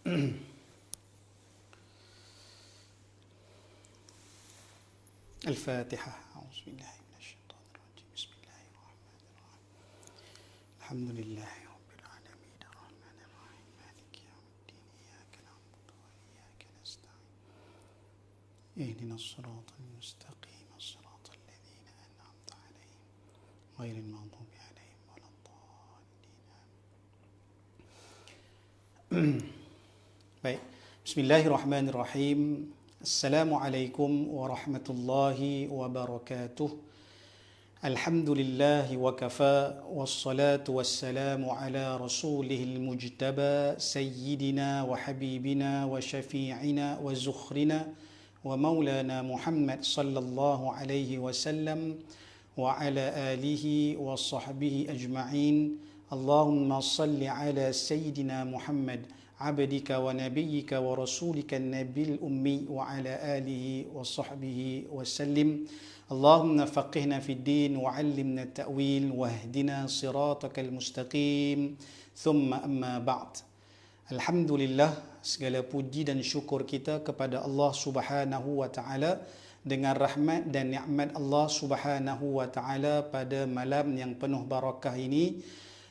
الفاتحة. أعوذ بالله من الشيطان الرجيم. بسم الله الرحمن الرحيم. الحمد لله رب العالمين الرحمن الرحيم مالك يوم الدين إياك نعبد وإياك نستعين اهدنا الصراط المستقيم صراط الذين أنعمت عليهم غير المغضوب عليهم ولا الضالين. Baik. Bismillahirrahmanirrahim. Assalamualaikum warahmatullahi wabarakatuh. Alhamdulillahi wa kafa, wassalatu wassalamu ala rasulihil mujtaba, sayyidina wa habibina wa syafi'ina wa zukhrina wa maulana Muhammad sallallahu alaihi wasallam wa ala alihi wa sahbihi ajma'in. Allahumma salli ala sayyidina Muhammad abdika wa nabiyyika wa rasulika nabil ummi wa ala alihi wa sahbihi wa sallim. Allahumma faqihna fid din wa 'allimna ta'wil wahdina siratakal mustaqim. Thumma amma ba'd. Alhamdulillah, segala puji dan syukur kita kepada Allah Subhanahu wa taala dengan rahmat dan nikmat Allah Subhanahu wa taala pada malam yang penuh barakah ini.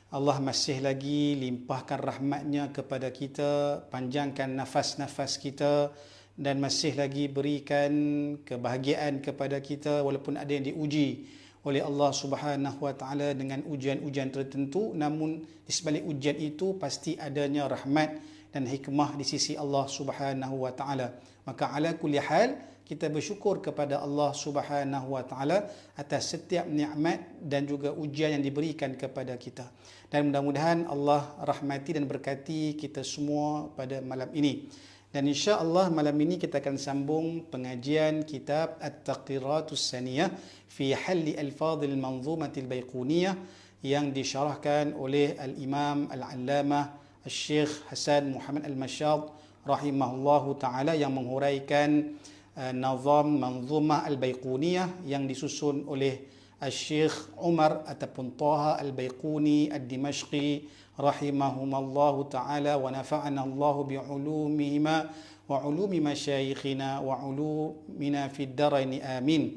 Allah masih lagi limpahkan rahmatnya kepada kita, panjangkan nafas-nafas kita dan masih lagi berikan kebahagiaan kepada kita walaupun ada yang diuji oleh Allah Subhanahu wa taala dengan ujian-ujian tertentu, namun di sebalik ujian itu pasti adanya rahmat dan hikmah di sisi Allah Subhanahu wa taala. Maka ala kulli hal kita bersyukur kepada Allah Subhanahu wa taala atas setiap nikmat dan juga ujian yang diberikan kepada kita. Dan mudah-mudahan Allah rahmati dan berkati kita semua pada malam ini. Dan insya-Allah malam ini kita akan sambung pengajian kitab At-Taqriratus Saniyah fi Halli Alfadhil Manzumatil Baiquniyah yang disyarahkan oleh Al-Imam Al-Allamah Al-Syekh Hasan Muhammad Al-Mashad rahimahullahu taala yang menghuraikan Nazam Manzumah Al-Baiquniyah yang disusun oleh Al-Syekh Umar ataupun Taha Al-Baiquni Ad-Dimashqi rahimahumallahu ta'ala wa nafa'ana Allahu bi'ulumihima wa ulumi masyayikhina wa ulumina fid daraini amin.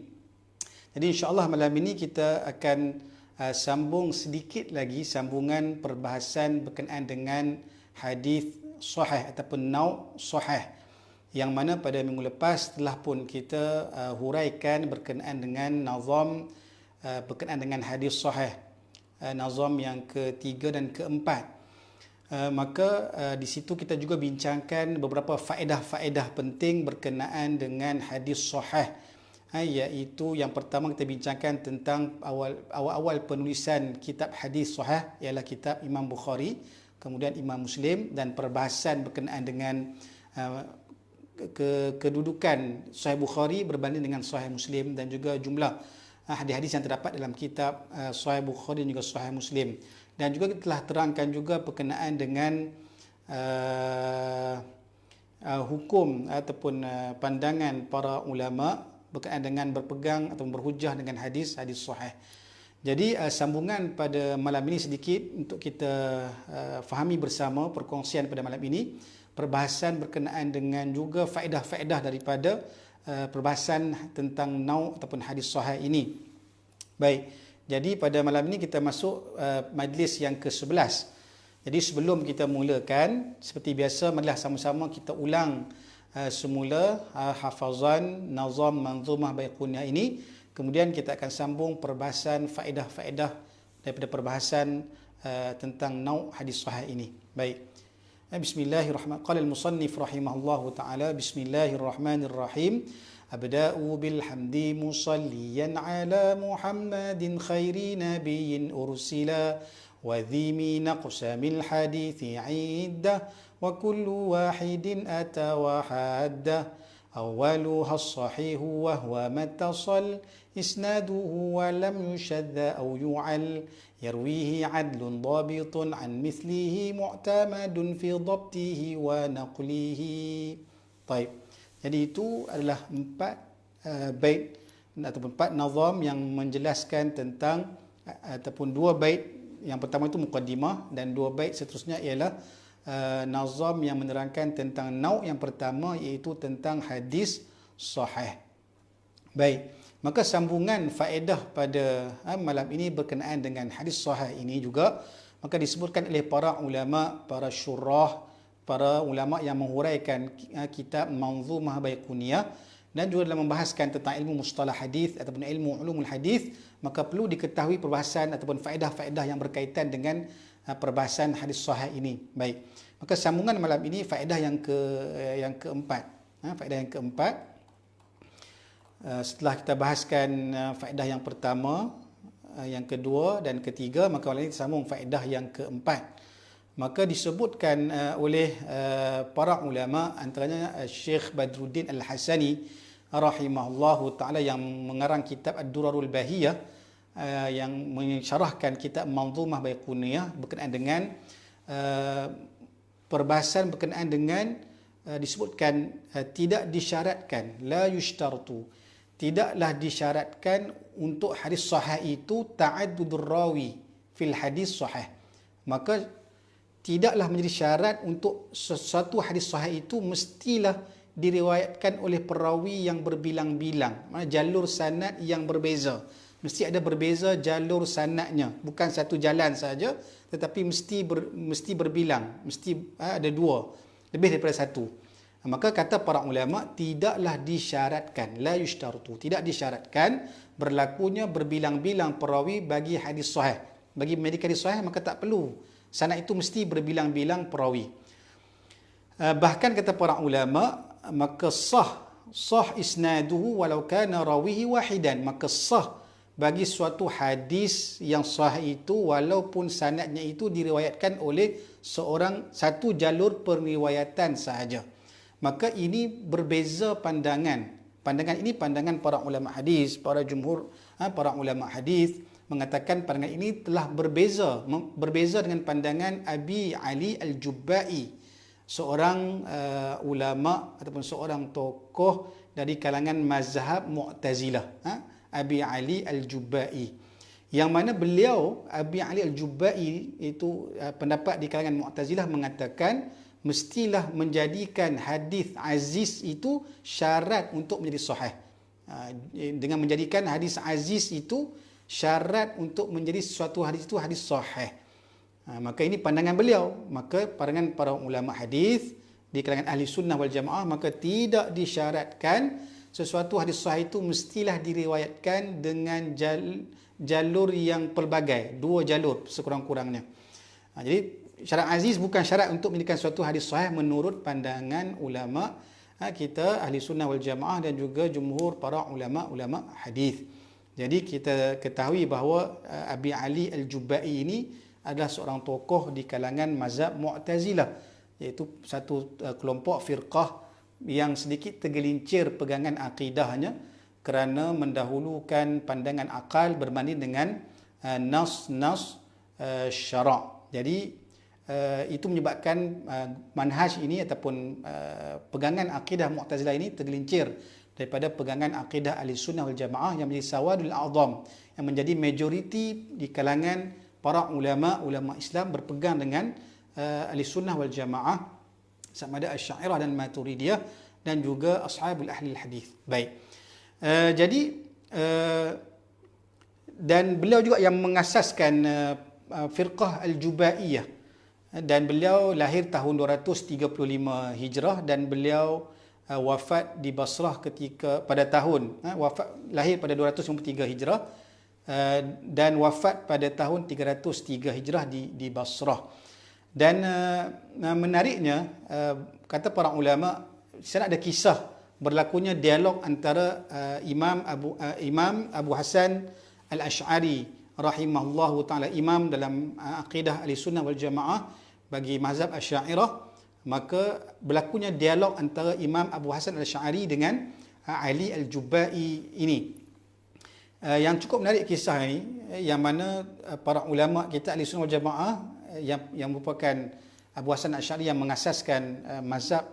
Jadi insya-Allah malam ini kita akan sambung sedikit lagi sambungan perbahasan berkenaan dengan hadis sahih ataupun nau' sahih, yang mana pada minggu lepas telah pun kita huraikan berkenaan dengan nazam berkenaan dengan hadis sahih, nazam yang ketiga dan keempat. Maka di situ kita juga bincangkan beberapa faedah-faedah penting berkenaan dengan hadis sahih, iaitu yang pertama kita bincangkan tentang awal penulisan kitab hadis sahih ialah kitab Imam Bukhari, kemudian Imam Muslim, dan perbahasan berkenaan dengan kedudukan Sahih Bukhari berbanding dengan Sahih Muslim dan juga jumlah hadis-hadis yang terdapat dalam kitab Sahih Bukhari dan juga Sahih Muslim. Dan juga kita telah terangkan juga berkenaan dengan hukum ataupun pandangan para ulama berkenaan dengan berpegang atau berhujah dengan hadis-hadis sahih. Jadi sambungan pada malam ini sedikit untuk kita fahami bersama, perkongsian pada malam ini, perbahasan berkenaan dengan juga faedah-faedah daripada perbahasan tentang nau' ataupun hadis sahih ini. Baik, jadi pada malam ini kita masuk majlis yang ke-11. Jadi sebelum kita mulakan, seperti biasa marilah sama-sama kita ulang semula hafazan nazam manzumah baiquniyah ini. Kemudian kita akan sambung perbahasan faedah-faedah daripada perbahasan tentang nau' hadis sahih ini. Baik. Bismillahirrahmanirrahim. Qala al-musannif rahimahullahu taala, bismillahirrahmanirrahim. Abda'u bilhamdi musalliyan ala Muhammadin khairi nabiyyin ursila wa dhimi naqsamil hadithi 'iddah wa kullu wahidin ata wa haddah. Awwaluha as-sahihu wa huwa mattasal isnaduhu wa lam yushadda aw yu'al yarwihi 'adlun dhabitun 'an mithlihi mu'tamadun fi dhabtihi wa naqlihi. Baik. Jadi itu adalah 4 bait ataupun 4 nazam yang menjelaskan tentang ataupun 2 bait. Yang pertama itu muqaddimah dan 2 bait seterusnya ialah nazam yang menerangkan tentang nauk yang pertama, iaitu tentang hadis sahih. Baik, maka sambungan faedah pada malam ini berkenaan dengan hadis sahih ini juga, maka disebutkan oleh para ulama, para syurah, para ulama yang menghuraikan kitab Manzumah Baiquniyah, dan juga dalam membahaskan tentang ilmu mustalah hadis ataupun ilmu ulumul hadis, maka perlu diketahui perbahasan ataupun faedah-faedah yang berkaitan dengan perbahasan hadis sahih ini. Baik, maka sambungan malam ini faedah yang keempat. Faedah yang keempat, setelah kita bahaskan faedah yang pertama, yang kedua dan ketiga, maka malam ini sambung faedah yang keempat. Maka disebutkan oleh para ulama, antaranya Syekh Badruddin Al-Hasani rahimahullahu ta'ala, yang mengarang kitab Ad-Durarul Bahiyah, yang mensyarahkan kitab Manzumah Baiquniyah berkenaan dengan perbahasan berkenaan dengan disebutkan tidak disyaratkan, la yushtartu, tidaklah disyaratkan untuk hadis sahih itu ta'addudur rawi fil hadis sahih. Maka tidaklah menjadi syarat untuk sesuatu hadis sahih itu mestilah diriwayatkan oleh perawi yang berbilang-bilang. Jalur sanad yang berbeza. Mesti ada berbeza jalur sanadnya. Bukan satu jalan saja, tetapi mesti berbilang. Mesti ada dua. Lebih daripada satu. Maka kata para ulama, tidaklah disyaratkan. La yushtartu. Tidak disyaratkan berlakunya berbilang-bilang perawi bagi hadis sahih. Bagi memedikan hadis sahih, maka tak perlu. Sanad itu mesti berbilang-bilang perawi. Bahkan kata para ulama, maka sah isnaduhu walau kana rawihi wahidan. Maka sah bagi suatu hadis yang sahih itu walaupun sanadnya itu diriwayatkan oleh satu jalur periwayatan sahaja. Maka ini berbeza pandangan. Pandangan ini pandangan para ulama hadis, para jumhur para ulama hadis mengatakan pandangan ini telah berbeza dengan pandangan Abi Ali Al-Jubba'i, seorang ulama ataupun seorang tokoh dari kalangan mazhab Mu'tazilah, Abi Ali Al-Jubba'i, yang mana beliau, Abi Ali Al-Jubba'i itu, pendapat di kalangan Mu'tazilah mengatakan mestilah menjadikan hadis aziz itu syarat untuk menjadi sahih. Dengan menjadikan hadis aziz itu syarat untuk menjadi suatu hadis itu hadis sahih. Maka ini pandangan beliau. Maka pandangan para ulama hadis di kalangan ahli sunnah wal jamaah, maka tidak disyaratkan sesuatu hadis sahih itu mestilah diriwayatkan dengan jalur yang pelbagai, dua jalur sekurang-kurangnya. Jadi syarat aziz bukan syarat untuk menjadikan suatu hadis sahih menurut pandangan ulama kita ahli sunnah wal jamaah dan juga jumhur para ulama hadis. Jadi kita ketahui bahawa Abi Ali Al-Jubba'i ini adalah seorang tokoh di kalangan mazhab Mu'tazilah, iaitu satu kelompok firqah yang sedikit tergelincir pegangan akidahnya kerana mendahulukan pandangan akal berbanding dengan nas syara'. Jadi itu menyebabkan manhaj ini ataupun pegangan akidah Mu'tazilah ini tergelincir daripada pegangan akidah ahli sunnah wal jamaah yang menjadi sawadul a'zam, yang menjadi majoriti di kalangan para ulama Islam berpegang dengan ahli sunnah wal jamaah, sama ada Asy'ariyah dan Maturidiyah dan juga ashabul ahli hadis. Baik. Jadi dan beliau juga yang mengasaskan firqah Al-Jubaiyah, dan beliau lahir tahun 235 Hijrah dan beliau wafat di Basrah pada tahun lahir pada 253 Hijrah dan wafat pada tahun 303 Hijrah di Basrah. Dan menariknya, kata para ulama, di sana ada kisah berlakunya dialog antara Imam Abu Hasan Al-Asy'ari rahimahullahu ta'ala, imam dalam akidah Ahlussunnah wal Jamaah bagi mazhab Asy'ariyah. Maka berlakunya dialog antara Imam Abu Hasan Al-Asy'ari dengan Ali Al-Jubba'i ini. Yang cukup menarik kisah ini, yang mana para ulama kita Ahlussunnah wal Jamaah yang merupakan Abu Hasan Al-Asy'ari yang mengasaskan mazhab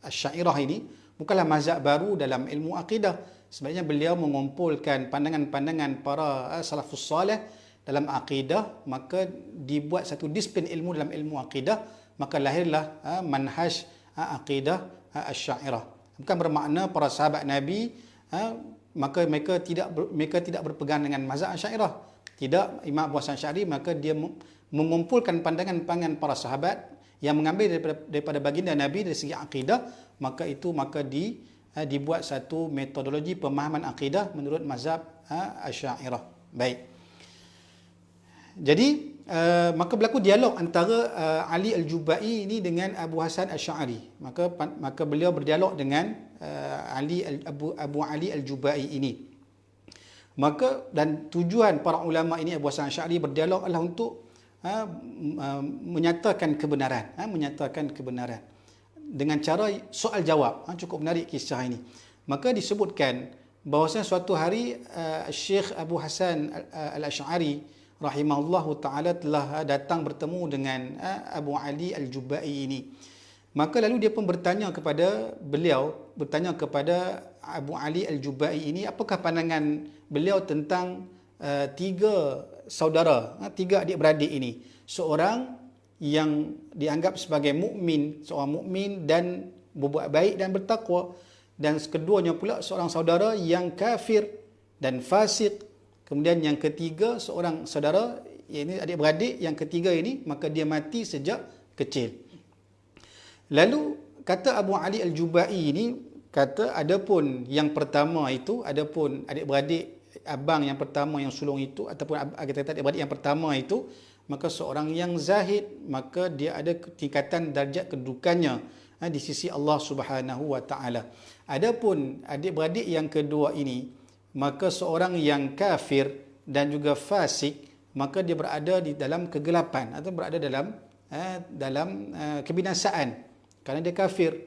Asy'ariyah ini, bukanlah mazhab baru dalam ilmu akidah. Sebenarnya beliau mengumpulkan pandangan-pandangan para salafus salih dalam akidah, maka dibuat satu disiplin ilmu dalam ilmu akidah maka lahirlah manhaj akidah Asy'ariyah. Bukan bermakna para sahabat Nabi maka mereka tidak berpegang dengan mazhab Asy'ariyah. Tidak, Imam Abu Hasan Asy'ari maka dia mengumpulkan pandangan-pandangan para sahabat yang mengambil daripada baginda Nabi dari segi akidah, maka dibuat satu metodologi pemahaman akidah menurut mazhab Asy'ariyah. Baik. Jadi maka berlaku dialog antara Ali Al-Jubai ini dengan Abu Hasan Asy'ari. Maka beliau berdialog dengan Abu Ali Al-Jubai ini. Maka dan tujuan para ulama ini Abu Hasan Asy'ari berdialog adalah untuk menyatakan kebenaran dengan cara soal jawab. Cukup menarik kisah ini. Maka disebutkan bahawasanya suatu hari Syekh Abu Hasan Al-Asy'ari rahimahullahu ta'ala telah datang bertemu dengan Abu Ali Al-Jubai ini. Maka lalu dia pun bertanya kepada Abu Ali Al-Jubai ini, apakah pandangan beliau tentang tiga saudara, tiga adik-beradik ini. Seorang yang dianggap sebagai seorang mukmin dan berbuat baik dan bertakwa, dan keduanya pula seorang saudara yang kafir dan fasik. Kemudian yang ketiga seorang saudara, ini adik-beradik yang ketiga ini, maka dia mati sejak kecil. Lalu kata Abu Ali Al-Jubai ini, kata adapun yang pertama itu, adapun adik-beradik abang yang pertama yang sulung itu, ataupun kita kata adik-beradik yang pertama itu, maka seorang yang zahid, maka dia ada tingkatan darjat kedudukannya di sisi Allah Subhanahu wa taala. Adapun adik-beradik yang kedua ini, maka seorang yang kafir dan juga fasik, maka dia berada di dalam kegelapan atau berada dalam kebinasaan kerana dia kafir.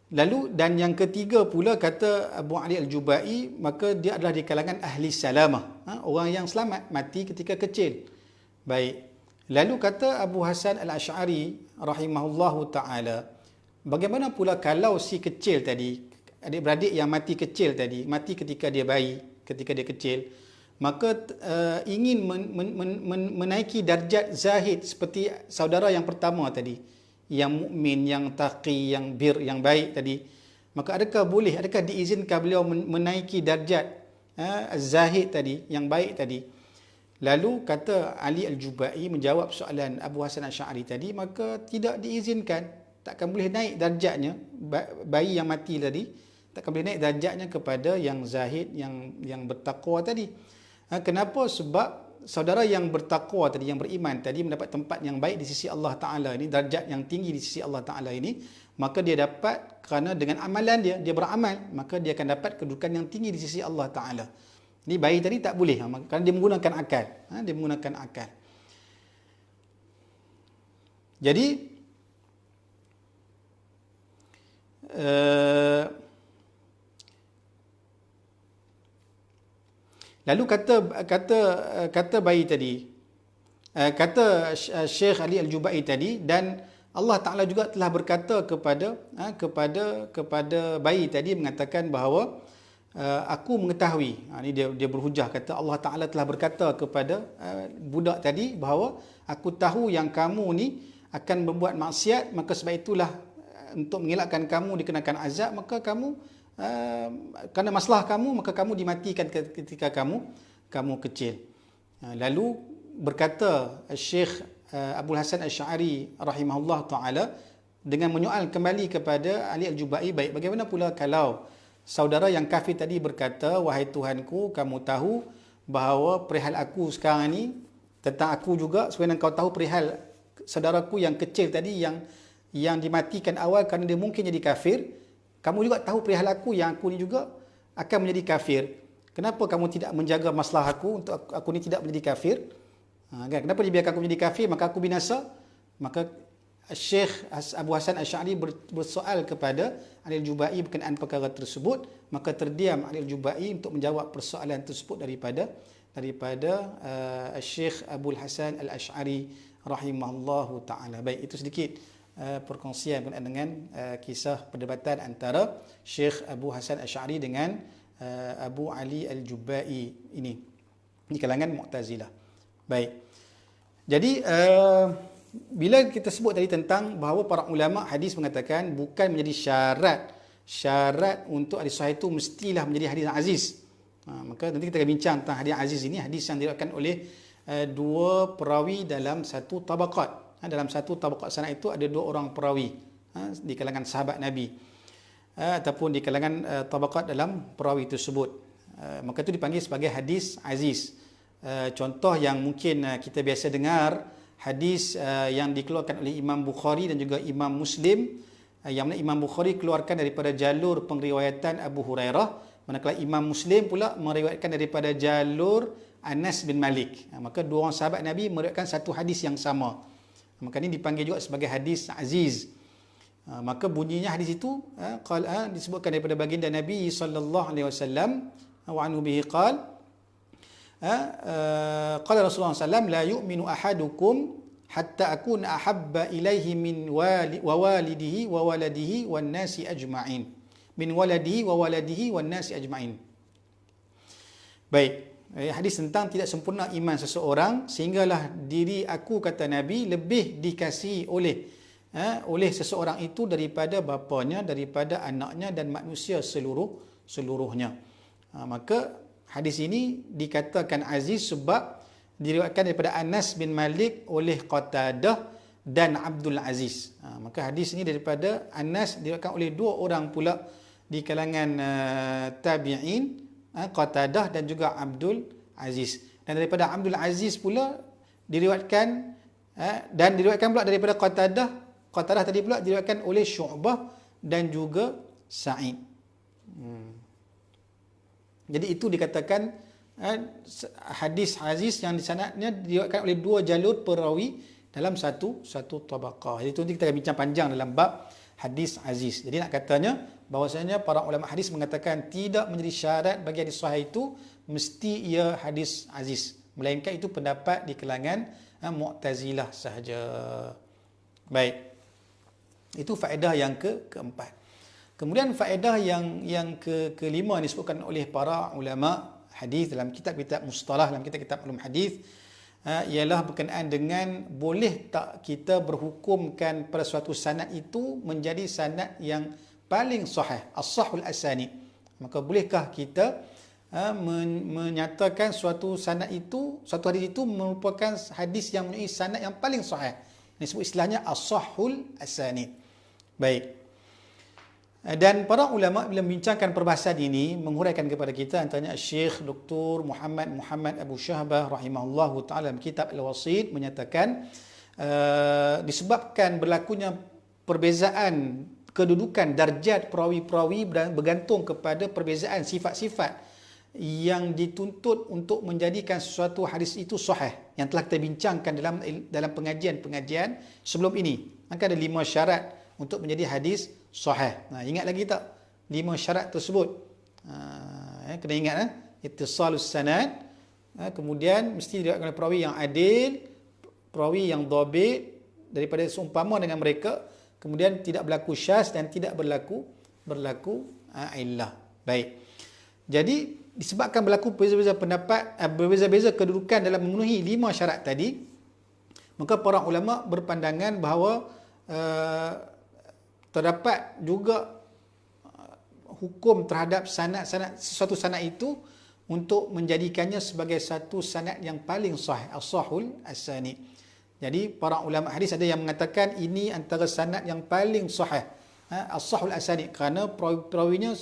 Lalu dan yang ketiga pula kata Abu Ali Al-Jubai, maka dia adalah di kalangan ahli salamah, orang yang selamat mati ketika kecil. Baik. Lalu kata Abu Hasan Al-Asy'ari rahimahullahu taala, bagaimana pula kalau si kecil tadi, adik-beradik yang mati kecil tadi, mati ketika dia bayi, ketika dia kecil, maka ingin menaiki darjat zahid seperti saudara yang pertama tadi, yang mukmin, yang taqi, yang yang baik tadi, maka adakah diizinkan beliau menaiki darjat zahid tadi, yang baik tadi? Lalu kata Ali Al-Jubai menjawab soalan Abu Hasan Asy'ari tadi, maka tidak diizinkan, takkan boleh naik darjatnya bayi yang mati tadi, takkan boleh naik darjatnya kepada yang zahid, yang bertakwa tadi. Kenapa? Sebab saudara yang bertakwa tadi, yang beriman tadi, mendapat tempat yang baik di sisi Allah Ta'ala ini, darjat yang tinggi di sisi Allah Ta'ala ini, maka dia dapat kerana dengan amalan dia beramal, maka dia akan dapat kedudukan yang tinggi di sisi Allah Ta'ala. Ini bayi tadi tak boleh, kerana dia menggunakan akal. Dia menggunakan akal. Jadi, lalu kata bayi tadi, kata Syekh Ali Al-Jubai tadi, dan Allah Ta'ala juga telah berkata kepada bayi tadi, mengatakan bahawa aku mengetahui, ini dia berhujah, kata Allah Ta'ala telah berkata kepada budak tadi bahawa aku tahu yang kamu ni akan membuat maksiat, maka sebab itulah untuk mengelakkan kamu dikenakan azab, maka kamu kerana masalah kamu, maka kamu dimatikan ketika kamu kecil. Lalu berkata Syekh Abu Hasan Asy'ari rahimahullah ta'ala dengan menyoal kembali kepada Ali Al-Jubai, baik, bagaimana pula kalau saudara yang kafir tadi berkata, wahai Tuhanku, kamu tahu bahawa perihal aku sekarang ni tentang aku juga, sebenarnya kau tahu perihal saudaraku yang kecil tadi yang dimatikan awal kerana dia mungkin jadi kafir, kamu juga tahu perihal aku yang aku ni juga akan menjadi kafir. Kenapa kamu tidak menjaga masalah aku untuk aku ni tidak menjadi kafir? Kenapa dibiarkan aku menjadi kafir, maka aku binasa? Maka Syekh Abu Hasan Asy'ari bersoal kepada Ali Al-Jubai berkenaan perkara tersebut, maka terdiam Ali Al-Jubai untuk menjawab persoalan tersebut daripada Syekh Abu Hasan Al-Asy'ari rahimahullahu ta'ala. Baik, itu sedikit perkongsian berkenaan dengan kisah perdebatan antara Syekh Abu Hasan Asy'ari dengan Abu Ali Al-Jubai ini, di kalangan Mu'tazilah. Baik. Jadi bila kita sebut tadi tentang bahawa para ulama hadis mengatakan bukan menjadi syarat untuk hadis sahih itu mestilah menjadi hadis aziz. Maka nanti kita akan bincang tentang hadis aziz ini, hadis yang diriwayatkan oleh dua perawi dalam satu tabaqat. Dalam satu tabaqat sanad itu ada dua orang perawi di kalangan sahabat Nabi ataupun di kalangan tabaqat dalam perawi tersebut. Maka itu dipanggil sebagai hadis aziz. Contoh yang mungkin kita biasa dengar, hadis yang dikeluarkan oleh Imam Bukhari dan juga Imam Muslim, yang mana Imam Bukhari keluarkan daripada jalur pengriwayatan Abu Hurairah, manakala Imam Muslim pula meriwayatkan daripada jalur Anas bin Malik. Maka dua orang sahabat Nabi meriwayatkan satu hadis yang sama. Maka ini dipanggil juga sebagai hadis aziz. Maka bunyinya hadis itu disebutkan daripada baginda Nabi sallallahu alaihi wasallam, wa anhu bihi qala Rasulullah sallallahu la yu'minu ahadukum hatta akuna ahabba ilaihi min walidihi wa waladihi wan nasi ajma'in. Min waladihi wa waladihi wan nasi ajma'in. Baik, hadis tentang tidak sempurna iman seseorang sehinggalah diri aku, kata Nabi, lebih dikasihi oleh seseorang itu daripada bapanya, daripada anaknya dan manusia seluruhnya. Maka hadis ini dikatakan aziz sebab diriwayatkan daripada Anas bin Malik oleh Qatadah dan Abdul Aziz. Maka hadis ini daripada Anas diriwayatkan oleh dua orang pula di kalangan tabi'in, Qatadah dan juga Abdul Aziz. Dan daripada Abdul Aziz pula diriwayatkan dan diriwayatkan pula daripada Qatadah tadi pula diriwayatkan oleh Syu'bah dan juga Sa'id. Jadi itu dikatakan hadis aziz yang di sanadnya diriwayatkan oleh dua jalur perawi dalam satu tabaqah. Jadi itu nanti kita akan bincang panjang dalam bab hadis aziz. Jadi nak katanya bahwasanya para ulama hadis mengatakan tidak menjadi syarat bagi hadis sahih itu mesti ia hadis aziz, melainkan itu pendapat di kalangan Mu'tazilah sahaja. Baik. Itu faedah yang keempat. Kemudian faedah yang kelima disebutkan oleh para ulama hadis dalam kitab-kitab mustalah, dalam kitab-kitab ulum hadis, ialah berkenaan dengan boleh tak kita berhukumkan pada suatu sanad itu menjadi sanad yang paling sahih, as-sahhul asanid. Maka bolehkah kita menyatakan suatu sanad itu, suatu hadis itu merupakan hadis yang mempunyai sanad yang paling sahih. Ini disebut istilahnya as-sahhul asanid. Baik. Dan para ulama bila membincangkan perbahasan ini menguraikan kepada kita, antaranya Syekh Dr. Muhammad Abu Syahbah rahimahullahu taala dalam kitab Al-Wasit menyatakan disebabkan berlakunya perbezaan kedudukan darjat perawi-perawi bergantung kepada perbezaan sifat-sifat yang dituntut untuk menjadikan sesuatu hadis itu sahih yang telah kita bincangkan dalam pengajian-pengajian sebelum ini. Maka ada 5 syarat untuk menjadi hadis sahih. Ingat lagi tak 5 syarat tersebut? Kena ingat, ittisalus sanad, kemudian mesti diriwayatkan oleh perawi yang adil, perawi yang dhabit daripada seumpama dengan mereka, kemudian tidak berlaku syaz dan tidak berlaku illah. Baik. Jadi disebabkan berlaku berbeza-beza pendapat, berbeza-beza kedudukan dalam memenuhi 5 syarat tadi, maka para ulama berpandangan bahawa terdapat juga hukum terhadap sesuatu sanad itu untuk menjadikannya sebagai satu sanad yang paling sahih, as-sahhul asanid. Jadi para ulama hadis ada yang mengatakan ini antara sanad yang paling sahih, as-sahhul asanid, kerana perawinya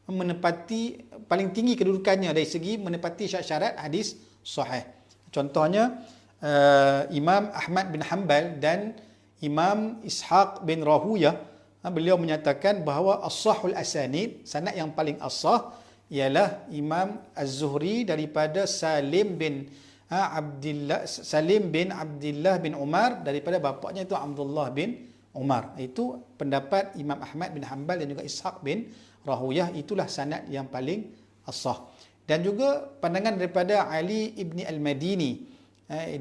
menepati paling tinggi kedudukannya dari segi menepati syarat hadis sahih. Contohnya Imam Ahmad bin Hanbal dan Imam Ishaq bin Rahuyah, beliau menyatakan bahawa as-sahhul asanid, sanad yang paling as-sah, ialah Imam Az-Zuhri daripada Salim bin Abdullah bin Umar, daripada bapaknya itu Abdullah bin Umar. Itu pendapat Imam Ahmad bin Hanbal dan juga Ishaq bin Rahuyah, itulah sanad yang paling as-sah. Dan juga pandangan daripada Ali ibni Al-Madini,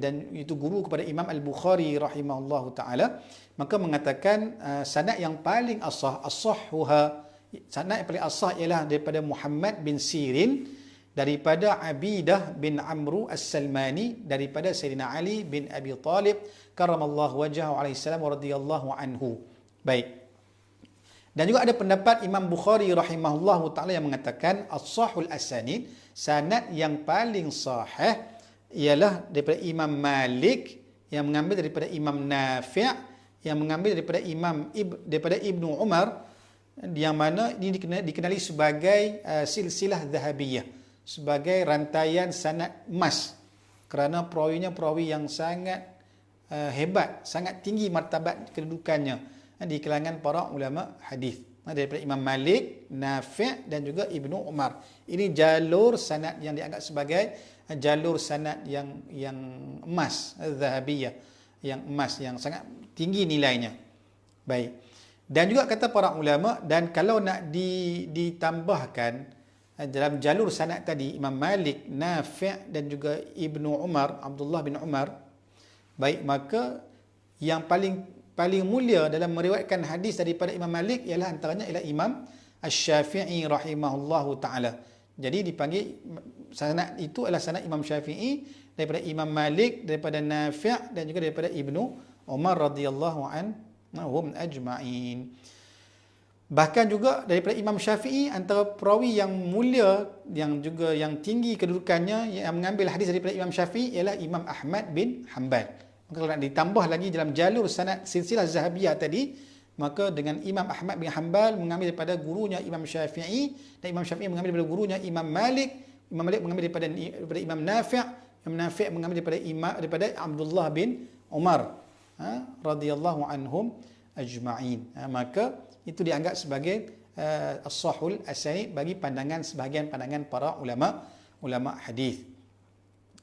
dan itu guru kepada Imam Al-Bukhari rahimahullahu taala, maka mengatakan sanad yang paling as-sahhuha, sanad yang paling as-sah ialah daripada Muhammad bin Sirin daripada Abidah bin Amru As-Salmani daripada Sayyidina Ali bin Abi Talib karramallahu wajhahu alaihi salam radhiyallahu anhu. Baik. Dan juga ada pendapat Imam Bukhari rahimahullahu taala yang mengatakan as-sahul asanid, sanad yang paling sahih ialah daripada Imam Malik yang mengambil daripada Imam Nafi' yang mengambil daripada Ibnu Umar, yang mana ini dikenali sebagai silsilah zahabiyah, sebagai rantaian sanad emas, kerana perawinya perawi yang sangat hebat, sangat tinggi martabat kedudukannya di kalangan para ulama hadis, daripada Imam Malik, Nafi' dan juga Ibnu Umar. Ini jalur sanad yang dianggap sebagai jalur sanad yang emas, zahabiyah, yang emas, yang sangat tinggi nilainya. Baik. Dan juga kata para ulama, dan kalau nak ditambahkan dalam jalur sanad tadi Imam Malik, Nafi' dan juga Ibnu Umar, Abdullah bin Umar, baik, maka yang paling mulia dalam meriwayatkan hadis daripada Imam Malik ialah antaranya ialah Imam Asy-Syafi'i rahimahullahu taala. Jadi dipanggil sanad itu adalah sanad Imam Syafi'i daripada Imam Malik, daripada Nafi' dan juga daripada Ibnu Umar radhiyallahu anhum ajma'in. Bahkan juga daripada Imam Syafi'i, antara perawi yang mulia yang juga yang tinggi kedudukannya yang mengambil hadis daripada Imam Syafi'i ialah Imam Ahmad bin Hanbal. Maka kalau nak ditambah lagi dalam jalur sanad silsilah zahabiyah tadi, maka dengan Imam Ahmad bin Hanbal mengambil daripada gurunya Imam Syafi'i, dan Imam Syafi'i mengambil daripada gurunya Imam Malik, Imam Malik mengambil daripada Imam Nafi', Imam Nafi' mengambil daripada Abdullah bin Umar radhiyallahu anhum ajma'in. Maka itu dianggap sebagai as-sahul asanid bagi sebahagian pandangan para ulama hadis.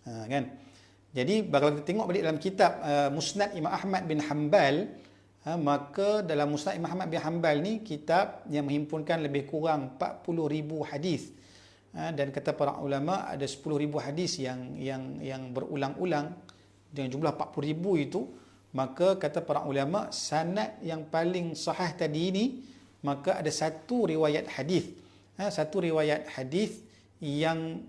Kan? Jadi kalau kita tengok balik dalam kitab Musnad Imam Ahmad bin Hanbal, maka dalam Musnad Imam Ahmad bin Hanbal ni kitab yang menghimpunkan lebih kurang 40,000 hadis. Dan kata para ulama ada 10,000 hadis yang berulang-ulang dengan jumlah 40,000 itu, maka kata para ulama sanad yang paling sahih tadi ini, maka ada satu riwayat hadis yang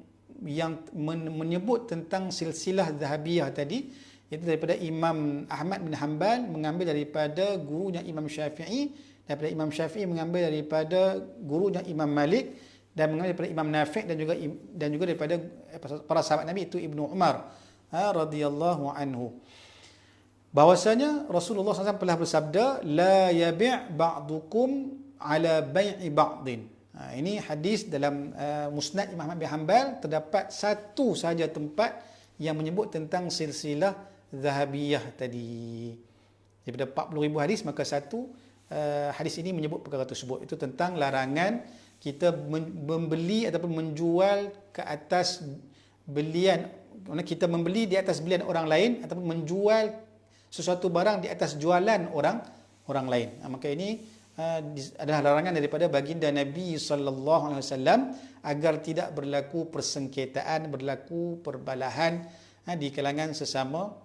menyebut tentang silsilah zahabiyah tadi, iaitu daripada Imam Ahmad bin Hanbal mengambil daripada gurunya Imam Syafi'i, daripada Imam Syafi'i mengambil daripada gurunya Imam Malik, dan mengambil daripada Imam Nafi' dan juga daripada para sahabat Nabi, itu Ibnu Umar radhiyallahu anhu. Bahwasanya Rasulullah SAW telah bersabda, la yabi' ba'dukum ala bai'i ba'din. Ini hadis dalam Musnad Imam Ahmad bin Hanbal, terdapat satu sahaja tempat yang menyebut tentang silsilah zahabiyah tadi. Daripada 40,000 hadis, maka satu hadis ini menyebut perkara tersebut. Itu tentang larangan kita membeli ataupun menjual ke atas belian, kita membeli di atas belian orang lain ataupun menjual sesuatu barang di atas jualan orang lain. Maka ini adalah larangan daripada baginda Nabi sallallahu alaihi wasallam agar tidak berlaku persengketaan, berlaku perbalahan di kalangan sesama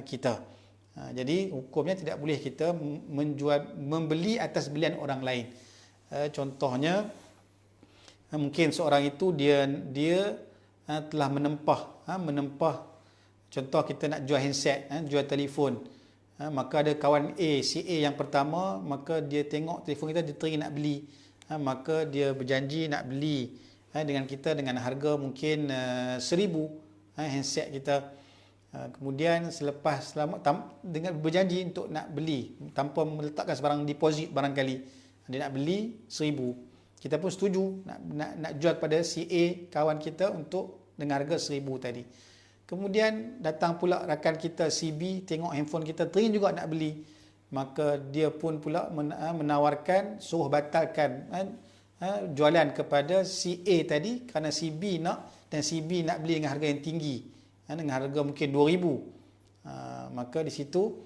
kita. Jadi hukumnya tidak boleh kita membeli atas belian orang lain. Contohnya mungkin seorang itu dia telah menempah, contoh kita nak jual handset, jual telefon. Maka ada kawan si A yang pertama, maka dia tengok telefon kita, dia teringin nak beli, maka dia berjanji nak beli dengan kita dengan harga mungkin 1,000 handset kita. Kemudian dengan berjanji untuk nak beli tanpa meletakkan sebarang deposit barangkali, dia nak beli 1,000, kita pun setuju nak jual pada si A kawan kita untuk dengan harga 1,000 tadi. Kemudian datang pula rakan kita si B, tengok handphone kita, teringin juga nak beli, maka dia pun pula menawarkan suruh batalkan jualan kepada si A tadi kerana si B nak, dan si B nak beli dengan harga yang tinggi, dengan harga mungkin 2,000. Maka di situ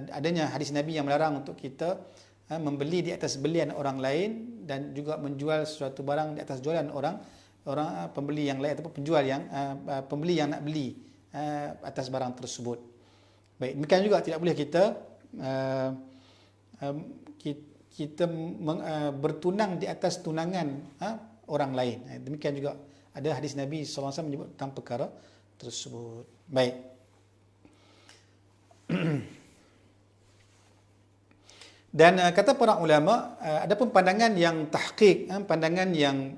adanya hadis Nabi yang melarang untuk kita membeli di atas belian orang lain dan juga menjual sesuatu barang di atas jualan orang pembeli yang lain ataupun penjual yang pembeli yang nak beli atas barang tersebut. Baik, demikian juga tidak boleh kita bertunang di atas tunangan orang lain. Demikian juga ada hadis Nabi SAW menyebut tentang perkara tersebut. Baik. Dan kata para ulama, adapun pandangan yang tahqiq, pandangan yang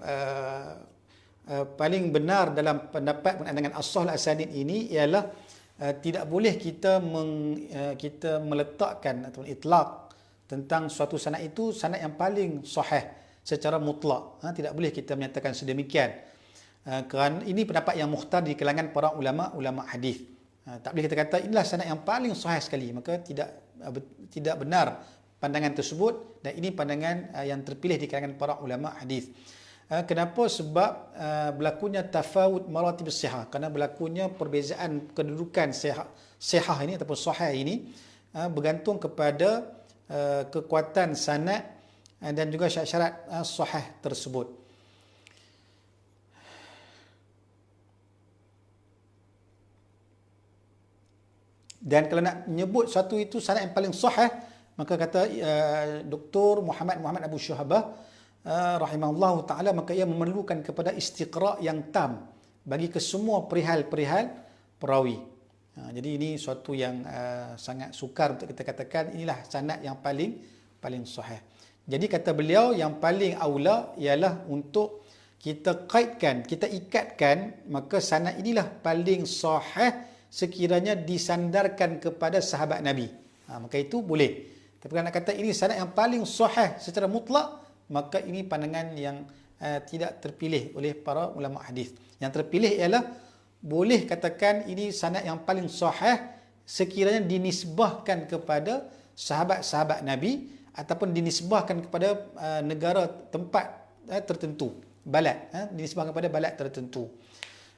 paling benar dalam pendapat berkenaan dengan as-sahih al-asanid ini ialah tidak boleh kita meletakkan atau itlaq tentang suatu sanad itu sanad yang paling sahih secara mutlak. Tidak boleh kita menyatakan sedemikian. Kerana ini pendapat yang mukhtar di kalangan para ulama hadis. Tak boleh kita kata inilah sanad yang paling sahih sekali, maka tidak benar pandangan tersebut, dan ini pandangan yang terpilih di kalangan para ulama hadis. Kenapa? Sebab berlakunya tafawut maratib sihah, kerana berlakunya perbezaan kedudukan sihah ini ataupun sahih ini bergantung kepada kekuatan sanad dan juga syarat-syarat sahih tersebut. Dan kalau nak menyebut satu itu sanad yang paling sahih, maka kata Dr. Muhammad Abu Syuhabah rahimahullah ta'ala, maka ia memerlukan kepada istiqra' yang tam bagi kesemua perihal-perihal perawi. Jadi ini suatu yang sangat sukar untuk kita katakan inilah sanad yang paling sahih. Jadi kata beliau yang paling aula ialah untuk kita kaitkan, kita ikatkan, maka sanad inilah paling sahih sekiranya disandarkan kepada sahabat Nabi. Maka itu boleh. Tapi kalau nak kata ini sanad yang paling sahih secara mutlak, maka ini pandangan yang tidak terpilih oleh para ulama hadis. Yang terpilih ialah boleh katakan ini sanad yang paling sahih sekiranya dinisbahkan kepada sahabat-sahabat Nabi ataupun dinisbahkan kepada negara tempat tertentu, balad, dinisbahkan kepada balad tertentu.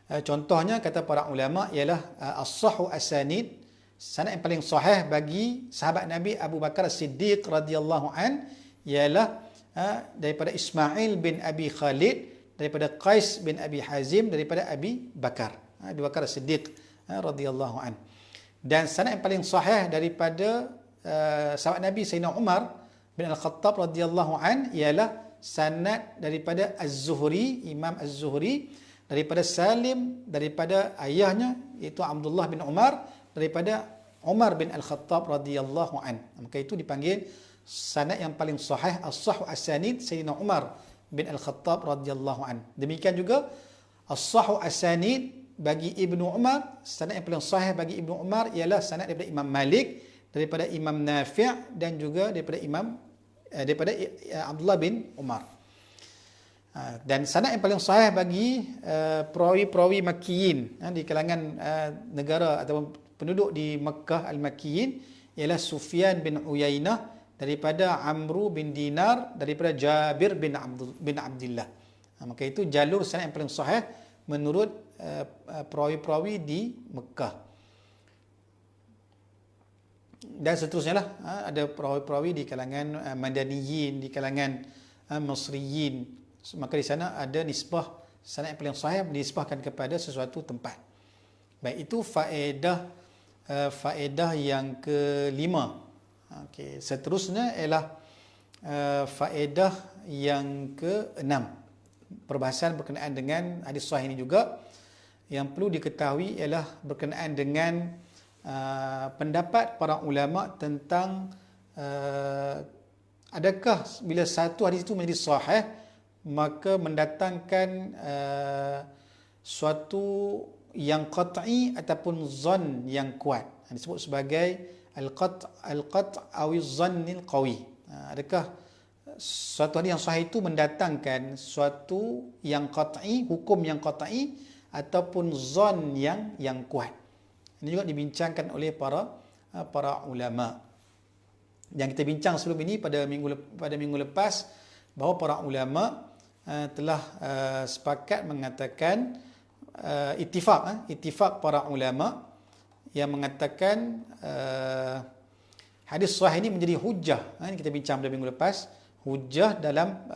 Contohnya kata para ulama ialah as-sahhu asanid, sanad yang paling sahih bagi sahabat Nabi Abu Bakar As-Siddiq radhiyallahu an ialah daripada Ismail bin Abi Khalid, daripada Qais bin Abi Hazim, daripada Abi Bakar, Abu Bakar As-Siddiq radhiyallahu an. Dan sanad yang paling sahih daripada sahabat Nabi Sayyidina Umar bin Al-Khattab radhiyallahu an ialah sanad daripada Az-Zuhri, Imam Az-Zuhri, daripada Salim, daripada ayahnya iaitu Abdullah bin Umar, daripada Umar bin Al-Khattab radhiyallahu an. Maka itu dipanggil sanad yang paling sahih, as-sahhu asanid Sayyidina Umar bin Al-Khattab radhiyallahu an. Demikian juga as-sahhu asanid bagi Ibnu Umar, sanad yang paling sahih bagi Ibnu Umar ialah sanad daripada Imam Malik, daripada Imam Nafi' dan juga daripada Abdullah bin Umar. Dan sanad yang paling sahih bagi perawi-perawi Makkiyin di kalangan negara ataupun penduduk di Makkah Al-Makkiyin ialah Sufyan bin Uyainah, daripada Amru bin Dinar, daripada Jabir bin Abdullah. Maka itu jalur sanad yang paling sahih menurut perawi-perawi di Mekah. Dan seterusnya lah, ada perawi-perawi di kalangan Madaniyin, di kalangan Masriyin. Maka di sana ada nisbah sanad yang paling sahih dinisbahkan kepada sesuatu tempat. Baik, itu faedah yang kelima. Okey, seterusnya ialah faedah yang keenam. Perbahasan berkenaan dengan hadis sahih ini juga yang perlu diketahui ialah berkenaan dengan pendapat para ulama tentang adakah bila satu hadis itu menjadi sahih maka mendatangkan suatu yang qat'i ataupun zan yang kuat. Disebut sebagai al-qat' awi zannil qawi. Adakah suatu hadis yang sahih itu mendatangkan suatu yang qat'i, hukum yang qat'i ataupun zan yang kuat. Ini juga dibincangkan oleh para ulama. Yang kita bincang sebelum ini pada minggu lepas, bahawa para ulama telah sepakat mengatakan ittifaq para ulama yang mengatakan hadis sahih ini menjadi hujjah. Ini kita bincang pada minggu lepas, hujjah dalam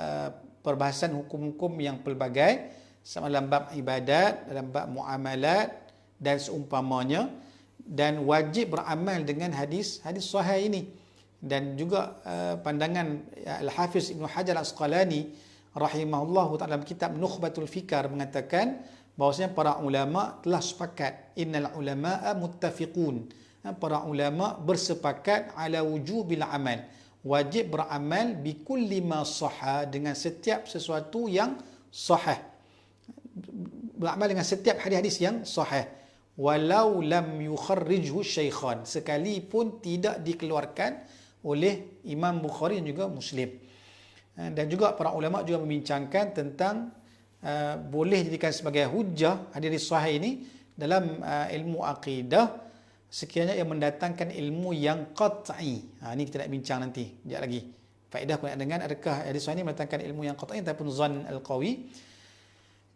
perbahasan hukum-hukum yang pelbagai, sama dalam bab ibadat, dalam bab muamalat dan seumpamanya, dan wajib beramal dengan hadis sahih ini. Dan juga pandangan Al-Hafiz Ibn Hajar Al-Asqalani rahimahullah ta'ala dalam kitab Nukhbatul Fikar mengatakan bahawasanya para ulama telah sepakat, innal ulama'a muttafiqun, para ulama bersepakat ala wujubil amal, wajib beramal bikulli ma sahha, dengan setiap sesuatu yang sahih, beramal dengan setiap hadis-hadis yang sahih, walau lam yukharrijhu syaikhan, sekalipun tidak dikeluarkan oleh Imam Bukhari dan juga Muslim. Dan juga para ulama juga membincangkan tentang boleh dijadikan sebagai hujjah hadis sahih ini dalam ilmu akidah sekiranya ia mendatangkan ilmu yang qat'i. Ini kita nak bincang nanti sekejap lagi. Faedah pun nak dengar, adakah hadis sahih ini mendatangkan ilmu yang qat'i ataupun zan al-qawi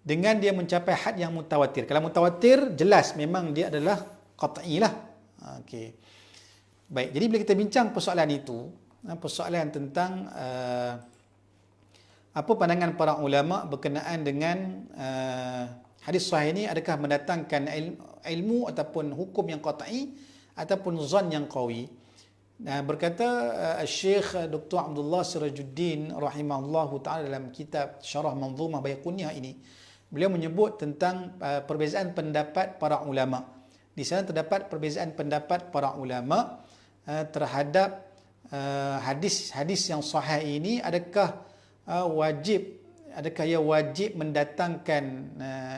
dengan dia mencapai had yang mutawatir. Kalau mutawatir jelas memang dia adalah qat'i lah. Okey. Baik, jadi bila kita bincang persoalan itu, persoalan tentang apa pandangan para ulama berkenaan dengan hadis sahih ini, adakah mendatangkan ilmu ataupun hukum yang qat'i ataupun zan yang qawi. Berkata Syekh Dr. Abdullah Sirajuddin rahimahullahu ta'ala dalam kitab Syarah Manzumah Baiquniyah ini, beliau menyebut tentang perbezaan pendapat para ulama. Di sana terdapat perbezaan pendapat para ulama terhadap hadis-hadis yang sahih ini, adakah ia wajib mendatangkan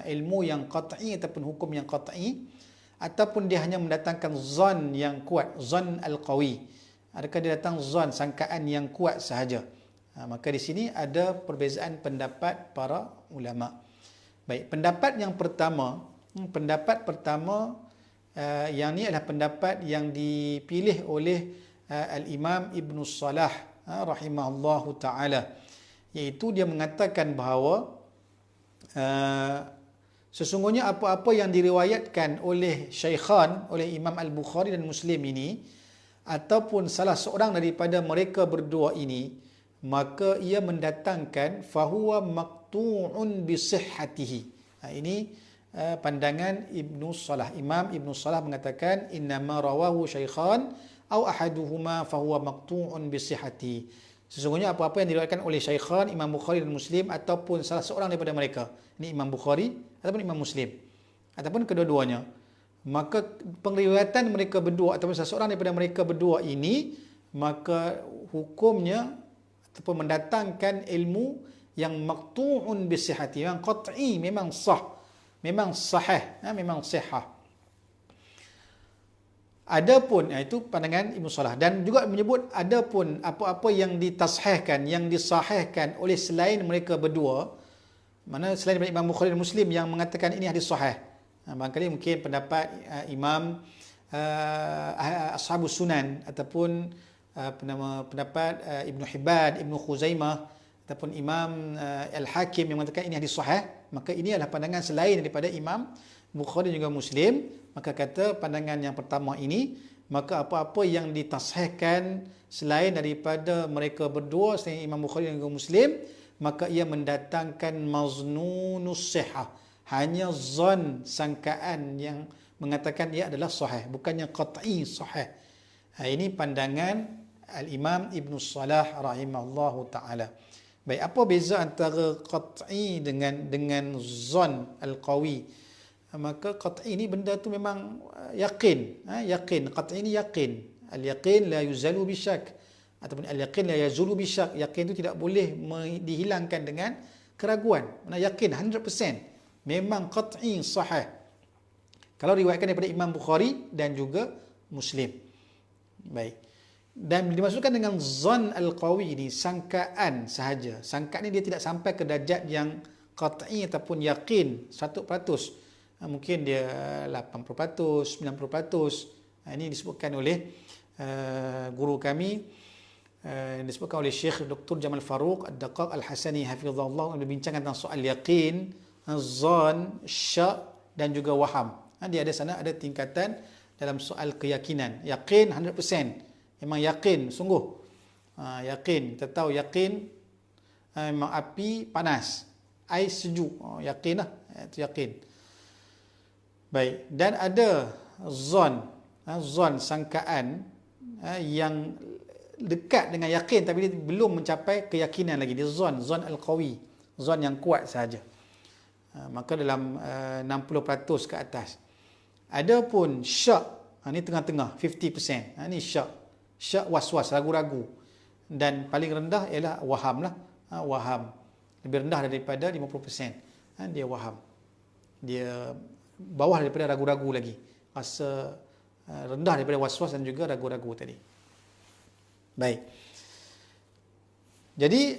ilmu yang qat'i ataupun hukum yang qat'i, ataupun dia hanya mendatangkan zan yang kuat, zan al-qawi, adakah dia datang zan, sangkaan yang kuat sahaja. Maka di sini ada perbezaan pendapat para ulama. Baik, pendapat pertama yang ni adalah pendapat yang dipilih oleh Al-Imam Ibn Salah rahimahullahu ta'ala, iaitu dia mengatakan bahawa sesungguhnya apa-apa yang diriwayatkan oleh Syaikhan, oleh Imam Al-Bukhari dan Muslim ini, ataupun salah seorang daripada mereka berdua ini, maka ia mendatangkan fahuwa maqtu'un bisihhatihi. Ini pandangan Ibnu Salah. Imam Ibnu Salah mengatakan innama rawahu Syaikhan aw ahaduhuma fahuwa maqtu'un bisihhatihi. Sesungguhnya apa-apa yang diriwayatkan oleh Syaikhan, Imam Bukhari dan Muslim, ataupun salah seorang daripada mereka, ini Imam Bukhari ataupun Imam Muslim, ataupun kedua-duanya, maka pengriwayatan mereka berdua ataupun salah seorang daripada mereka berdua ini, maka hukumnya ataupun mendatangkan ilmu yang maqtu'un bisihhati, yang qat'i, memang sah, memang sahih, memang sihah. Adapun itu pandangan Ibnu Salah, dan juga menyebut adapun apa-apa yang ditashihkan, yang disahihkan oleh selain mereka berdua, mana selain daripada Imam Bukhari dan Muslim yang mengatakan ini hadis sahih. Barangkali mungkin pendapat Imam Ashabus Sunan, ataupun pendapat Ibnu Hibban, Ibnu Khuzaimah, ataupun Imam Al-Hakim yang mengatakan ini hadis sahih. Maka ini adalah pandangan selain daripada Imam Bukhari dan juga Muslim. Maka kata pandangan yang pertama ini, maka apa-apa yang ditashihkan selain daripada mereka berdua, selain Imam Bukhari dan juga Muslim, maka ia mendatangkan maznunus sihah, hanya zon, sangkaan yang mengatakan ia adalah sahih, bukannya qat'i sahih. Ini pandangan Al-Imam Ibn Salah rahimahullahu ta'ala. Baik, apa beza antara qat'i dengan zon al-qawi? Maka qat'i ini benda tu memang yakin, yakin. Qat'i ini yakin. Al-yaqin la yuzalu bisyak, ataupun al-yaqin la yazulu bisyak. Yakin itu tidak boleh dihilangkan dengan keraguan. Mana yakin 100%. Memang qat'i sahih. Kalau riwayatkan daripada Imam Bukhari dan juga Muslim. Baik. Dan dimasukkan dengan zan al-qawi ini, sangkaan sahaja. Sangkaan ini dia tidak sampai ke darjat yang qat'i ataupun yakin 100%. Mungkin dia 80%, 90%. Ini disebutkan oleh guru kami, disebutkan oleh Syekh Dr. Jamal Faruq Ad-Daqaq Al-Hasani hafizahullah, berbincang tentang soal yaqin, zan, syak dan juga waham. Dia ada sana ada tingkatan dalam soal keyakinan. Yakin 100%. Memang yakin sungguh. Yakin, kita tahu yakin memang api panas, air sejuk. Yakinlah, itu yakin. Baik, dan ada zon, sangkaan yang dekat dengan yakin tapi dia belum mencapai keyakinan lagi. Dia zon al-qawi. zon yang kuat sahaja. Maka dalam 60% ke atas. Adapun syak, ni tengah-tengah 50%. Ni syak was-was, ragu-ragu. Dan paling rendah ialah waham lah. Waham lebih rendah daripada 50%. Dia waham. Dia bawah daripada ragu-ragu lagi. Rasa rendah daripada was-was dan juga ragu-ragu tadi. Baik. Jadi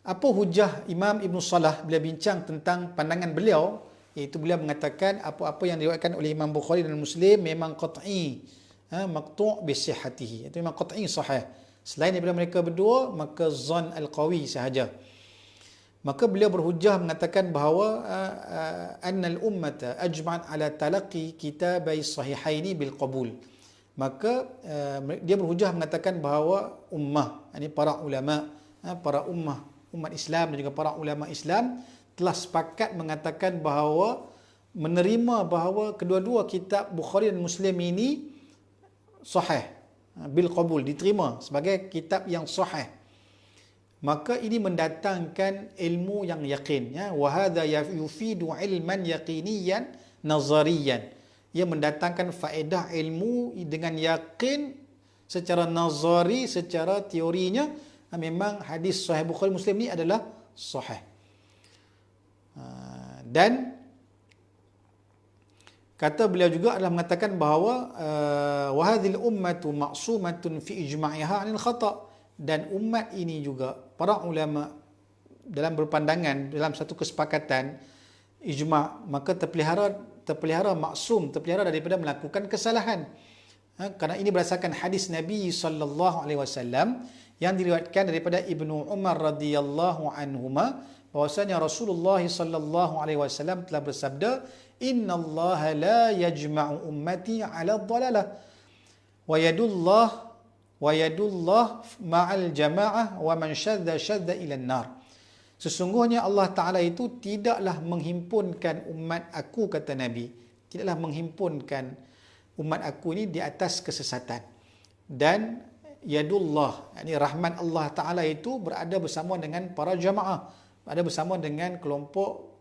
apa hujah Imam Ibn Salah bila bincang tentang pandangan beliau, iaitu beliau mengatakan apa-apa yang diriwayatkan oleh Imam Bukhari dan Muslim memang qat'i, maqtu' bi sihhatihi, itu memang qat'i sahih. Selain daripada mereka berdua, maka zon al-qawi sahaja. Maka beliau berhujah mengatakan bahawa annal ummata ajma'at ala talaqi kitabai sahihaini bil qabul. Maka dia berhujah mengatakan bahawa ummah, ini para ulama, para umat Islam dan juga para ulama Islam telah sepakat mengatakan bahawa menerima bahawa kedua-dua kitab Bukhari dan Muslim ini sahih, bil qabul, diterima sebagai kitab yang sahih. Maka ini mendatangkan ilmu yang yakin, ya. Wa hadza yufidu ilman yaqiniyan nazariyan. Ia mendatangkan faedah ilmu dengan yakin secara nazari, secara teorinya memang hadis sahih Bukhari Muslim ni adalah sahih. Dan kata beliau juga adalah mengatakan bahawa wa hadhil ummatu ma'sumatun fi ijma'iha 'anil khata'. Dan umat ini juga, para ulama dalam berpandangan, dalam satu kesepakatan ijma', maka terpelihara maksum, terpelihara daripada melakukan kesalahan. Kerana ini berdasarkan hadis Nabi sallallahu alaihi wasallam yang diriwayatkan daripada Ibnu Umar radhiyallahu anhuma, bahwasanya Rasulullah sallallahu alaihi wasallam telah bersabda, innallaha la yajma'u ummati 'ala dhalalah wa yadullah ma'al jama'ah wa man syadda ila an-nar. Sesungguhnya Allah Ta'ala itu tidaklah menghimpunkan umat aku, kata Nabi, tidaklah menghimpunkan umat aku ini di atas kesesatan. Dan yadullah, yakni rahmat Allah Ta'ala itu berada bersama dengan para jamaah, berada bersama dengan kelompok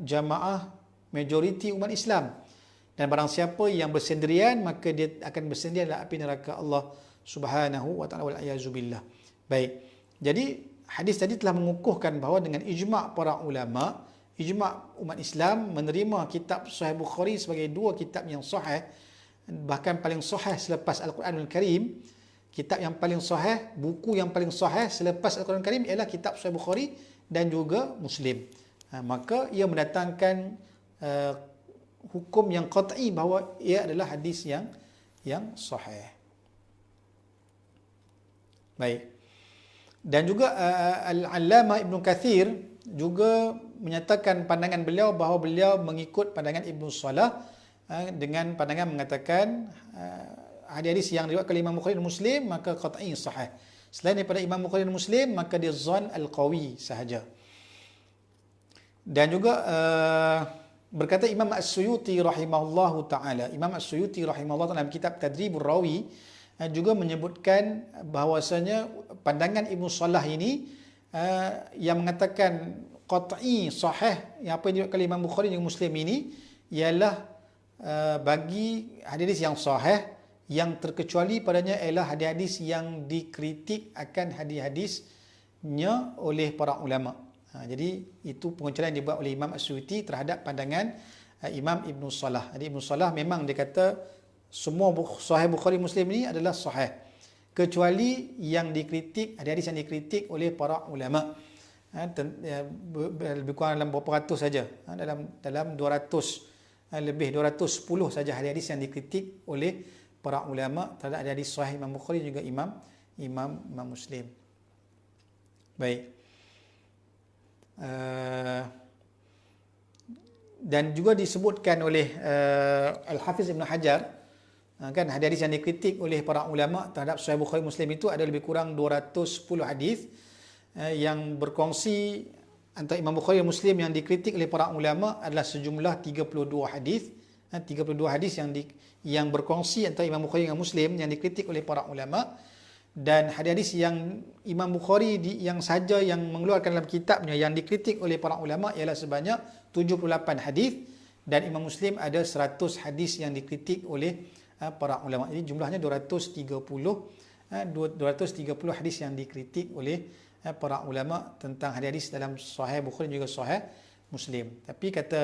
jamaah majoriti umat Islam. Dan barang siapa yang bersendirian, maka dia akan bersendirian dalam api neraka Allah Subhanahu wa ta'ala, wal a'yazu billah. Baik. Jadi hadis tadi telah mengukuhkan bahawa dengan ijma' para ulama, ijma' umat Islam menerima kitab Sahih Bukhari sebagai dua kitab yang sahih, bahkan paling sahih selepas Al-Quranul Karim. Kitab yang paling sahih, buku yang paling sahih selepas Al-Quranul Karim ialah kitab Sahih Bukhari dan juga Muslim. Maka ia mendatangkan hukum yang qat'i bahawa ia adalah hadis yang sahih. Baik. Dan juga Al-Allamah Ibn Kathir juga menyatakan pandangan beliau bahawa beliau mengikut pandangan Ibn Salah dengan pandangan mengatakan hadis yang diriwayatkan oleh Imam Bukhari dan Muslim maka qat'i sahih. Selain daripada Imam Bukhari dan Muslim maka dia zon al-qawi sahaja. Dan juga berkata Imam As-Suyuti rahimahullahu ta'ala, Imam As-Suyuti rahimahullahu ta'ala dalam kitab Tadribur Rawi juga menyebutkan bahawasanya pandangan Ibn Salah ini yang mengatakan qat'i sahih, yang apa yang diriwayatkan oleh Imam Bukhari dan Muslim ini ialah bagi hadis yang sahih, yang terkecuali padanya ialah hadis-hadis yang dikritik akan hadis-hadisnya oleh para ulama. Jadi itu pengecualian yang dibuat oleh Imam As-Suyuti terhadap pandangan Imam Ibn Salah. Jadi Ibn Salah memang dia kata semua Sahih Bukhari Muslim ini adalah sahih, kecuali yang dikritik, hadis yang dikritik oleh para ulama. Lebih kurang dalam berapa ratus saja, dalam 200, lebih 210 saja hadis yang dikritik oleh para ulama terhadap hadis sahih Imam Bukhari juga Imam Muslim. Baik. Dan juga disebutkan oleh Al-Hafiz Ibn Hajar, kan hadis yang dikritik oleh para ulama terhadap Sahih Bukhari Muslim itu ada lebih kurang 210 hadis yang berkongsi antara Imam Bukhari dan Muslim yang dikritik oleh para ulama adalah sejumlah 32 hadis. 32 hadis yang berkongsi antara Imam Bukhari dan Muslim yang dikritik oleh para ulama. Dan hadis-hadis yang Imam Bukhari yang saja yang mengeluarkan dalam kitabnya yang dikritik oleh para ulama ialah sebanyak 78 hadis, dan Imam Muslim ada 100 hadis yang dikritik oleh para ulama. Jadi jumlahnya 230 hadis yang dikritik oleh para ulama tentang hadis dalam Sahih Bukhari dan juga Sahih Muslim. Tapi kata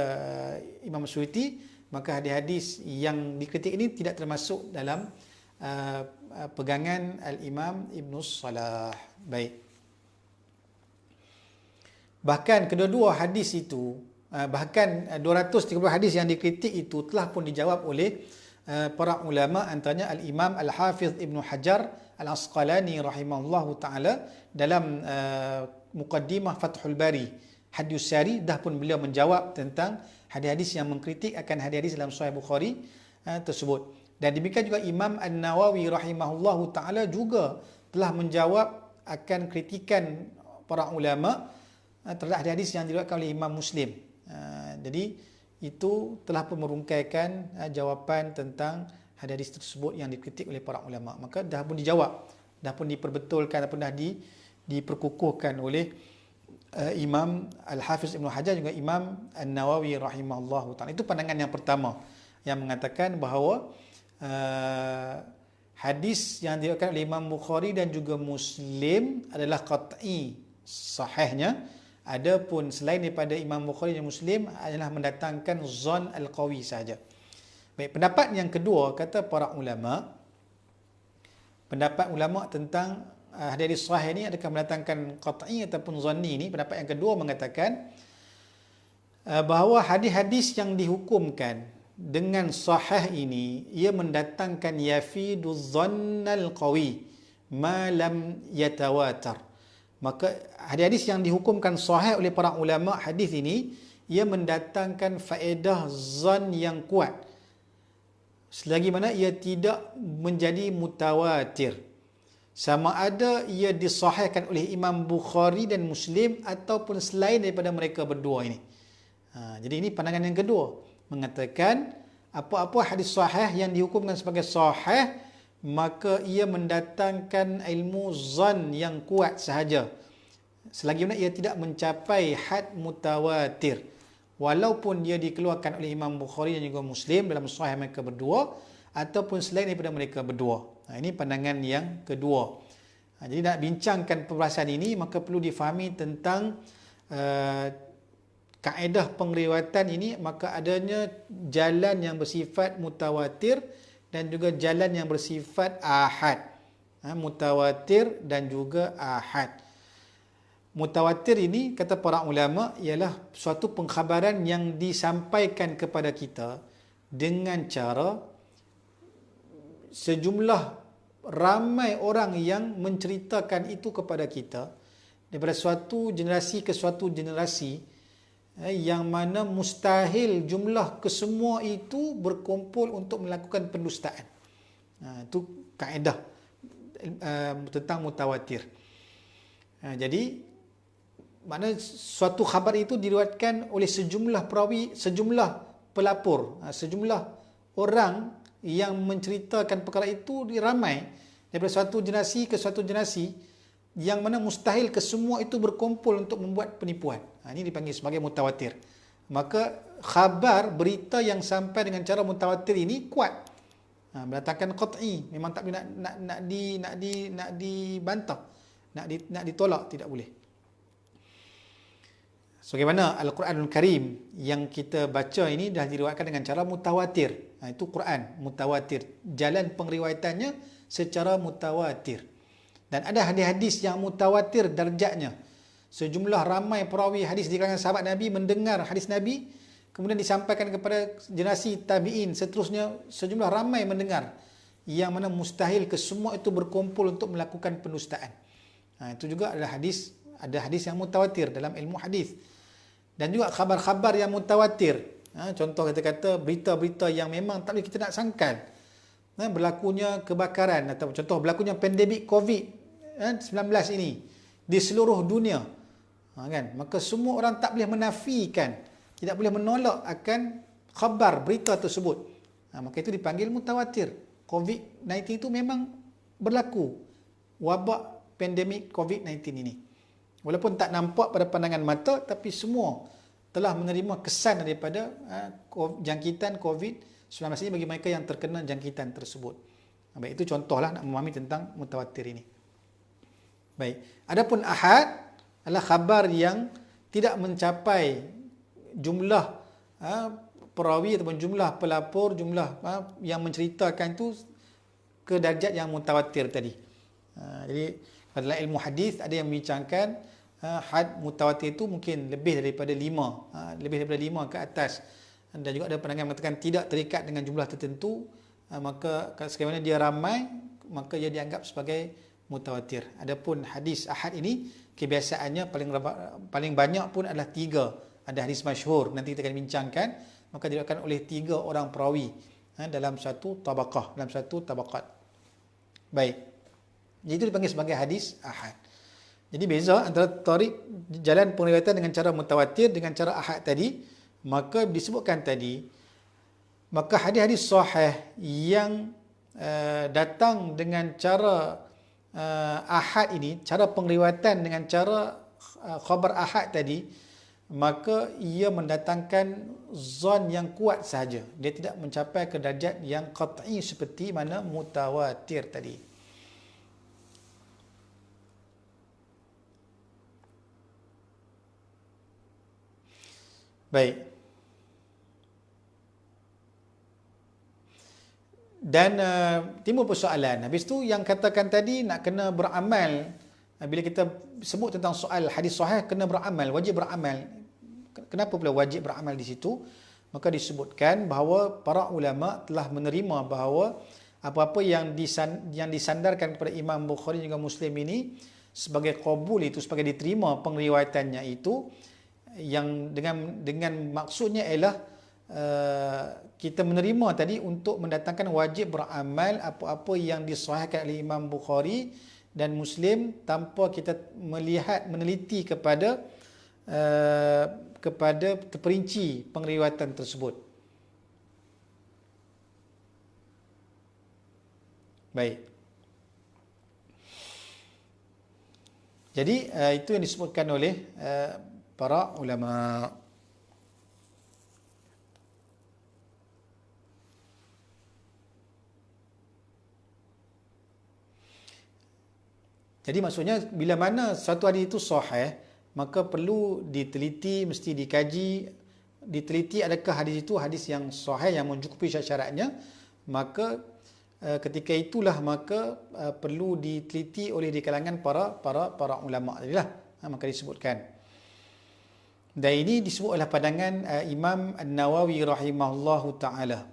Imam Suyuti, maka hadis-hadis yang dikritik ini tidak termasuk dalam pegangan Al-Imam Ibn Salah. Baik. Bahkan kedua-dua hadis itu, bahkan 230 hadis yang dikritik itu telah pun dijawab oleh para ulama, antaranya Al-Imam Al-Hafiz Ibn Hajar Al-Asqalani rahimahullahu ta'ala dalam Muqaddimah Fathul Bari Hadis Sari, dah pun beliau menjawab tentang hadis-hadis yang mengkritik akan hadis dalam Sahih Bukhari tersebut. Dan demikian juga Imam An-Nawawi rahimahullahu ta'ala juga telah menjawab akan kritikan para ulama terhadap hadis yang diriwayatkan oleh Imam Muslim. Jadi itu telah pun merungkaikan jawapan tentang hadis tersebut yang dikritik oleh para ulama. Maka dah pun dijawab, dah pun diperbetulkan, dah pun diperkukuhkan oleh Imam Al-Hafiz Ibn Hajar juga Imam An-Nawawi rahimahullahu ta'ala. Itu pandangan yang pertama yang mengatakan bahawa hadis yang diriwayatkan oleh Imam Bukhari dan juga Muslim adalah qat'i sahihnya. Adapun selain daripada Imam Bukhari dan Muslim adalah mendatangkan zon al-qawi saja. Baik, pendapat yang kedua kata para ulama, pendapat ulama tentang hadis sahih ini adakah mendatangkan qat'i ataupun zanni ini, pendapat yang kedua mengatakan bahawa hadis-hadis yang dihukumkan dengan sahih ini ia mendatangkan yafidu dhannal qawi ma lam yatawatar. Maka hadis-hadis yang dihukumkan sahih oleh para ulama hadis ini ia mendatangkan faedah zan yang kuat selagi mana ia tidak menjadi mutawatir, sama ada ia disahihkan oleh Imam Bukhari dan Muslim ataupun selain daripada mereka berdua ini. Jadi ini pandangan yang kedua, mengatakan apa-apa hadis sahih yang dihukumkan sebagai sahih maka ia mendatangkan ilmu zan yang kuat sahaja selagi mana ia tidak mencapai had mutawatir, walaupun dia dikeluarkan oleh Imam Bukhari dan juga Muslim dalam sahih mereka berdua ataupun selain daripada mereka berdua. Ini pandangan yang kedua. Jadi nak bincangkan perbahasan ini maka perlu difahami tentang kaedah pengriwayatan ini, maka adanya jalan yang bersifat mutawatir dan juga jalan yang bersifat ahad. Mutawatir dan juga ahad. Mutawatir ini kata para ulama ialah suatu pengkhabaran yang disampaikan kepada kita dengan cara sejumlah ramai orang yang menceritakan itu kepada kita daripada suatu generasi ke suatu generasi, yang mana mustahil jumlah kesemua itu berkumpul untuk melakukan pendustaan. Itu kaedah tentang mutawatir. Jadi makna suatu khabar itu diriwayatkan oleh sejumlah perawi, sejumlah pelapor, sejumlah orang yang menceritakan perkara itu ramai daripada suatu generasi ke suatu generasi, yang mana mustahil kesemua itu berkumpul untuk membuat penipuan. Ini dipanggil sebagai mutawatir. Maka khabar, berita yang sampai dengan cara mutawatir ini kuat. Mendatangkan qat'i, memang tak boleh nak dibantah, nak ditolak, tidak boleh. Sebagaimana Al-Quranul Karim yang kita baca ini dah diriwayatkan dengan cara mutawatir. Itu Quran mutawatir, jalan pengriwayatannya secara mutawatir. Dan ada hadis-hadis yang mutawatir darjatnya. Sejumlah ramai perawi hadis di kalangan sahabat Nabi mendengar hadis Nabi, kemudian disampaikan kepada generasi tabi'in, seterusnya sejumlah ramai mendengar, yang mana mustahil kesemua itu berkumpul untuk melakukan pendustaan. Itu juga adalah hadis, ada hadis yang mutawatir dalam ilmu hadis. Dan juga khabar-khabar yang mutawatir. Contoh kata-kata berita-berita yang memang tak boleh kita nak sangkal. Berlakunya kebakaran atau contoh berlakunya pandemik COVID-19 ini di seluruh dunia. Kan? Maka semua orang tak boleh menafikan, tidak boleh menolak akan khabar berita tersebut. Maka itu dipanggil mutawatir. COVID-19 itu memang berlaku wabak pandemik COVID-19 ini. Walaupun tak nampak pada pandangan mata, tapi semua telah menerima kesan daripada jangkitan COVID-19 ini bagi mereka yang terkena jangkitan tersebut. Baik, itu contohlah nak memahami tentang mutawatir ini. Baik, adapun ahad adalah khabar yang tidak mencapai jumlah perawi ataupun jumlah pelapor, jumlah yang menceritakan itu ke darjat yang mutawatir tadi. Jadi dalam ilmu hadis ada yang membincangkan had mutawatir itu mungkin lebih daripada 5, lebih daripada 5 ke atas. Dan juga ada pandangan mengatakan tidak terikat dengan jumlah tertentu, maka sekiranya dia ramai, maka ia dianggap sebagai mutawatir. Adapun hadis ahad ini kebiasaannya paling banyak pun adalah 3. Ada hadis masyhur, nanti kita akan bincangkan, maka diriwayatkan oleh 3 orang perawi dalam satu tabaqah, dalam satu tabaqat. Baik. Jadi itu dipanggil sebagai hadis ahad. Jadi beza antara tarik jalan periwayatan dengan cara mutawatir dengan cara ahad tadi, maka disebutkan tadi, maka hadis-hadis sahih yang datang dengan cara ahad ini, cara pengriwayatan dengan cara khabar ahad tadi, maka ia mendatangkan zon yang kuat sahaja. Dia tidak mencapai ke darjat yang qat'i seperti mana mutawatir tadi. Baik. Dan timbul persoalan. Habis tu yang katakan tadi nak kena beramal. Bila kita sebut tentang soal hadis sahih, kena beramal, wajib beramal. Kenapa pula wajib beramal di situ? Maka disebutkan bahawa para ulama telah menerima bahawa apa-apa yang disandarkan kepada Imam Bukhari juga Muslim ini sebagai qabul, itu sebagai diterima pengriwayatannya itu, yang dengan maksudnya ialah kita menerima tadi untuk mendatangkan wajib beramal apa-apa yang disahihkan oleh Imam Bukhari dan Muslim tanpa kita meneliti kepada terperinci pengriwayatan tersebut. Baik. Jadi itu yang disebutkan oleh para ulama. Jadi maksudnya bila mana satu hadis itu sahih, maka perlu diteliti, mesti dikaji, diteliti adakah hadis itu hadis yang sahih yang mencukupi syarat-syaratnya. Maka ketika itulah maka perlu diteliti oleh di kalangan para ulama tadilah. Maka disebutkan. Dan ini disebut oleh pandangan Imam An-Nawawi rahimahullahu taala.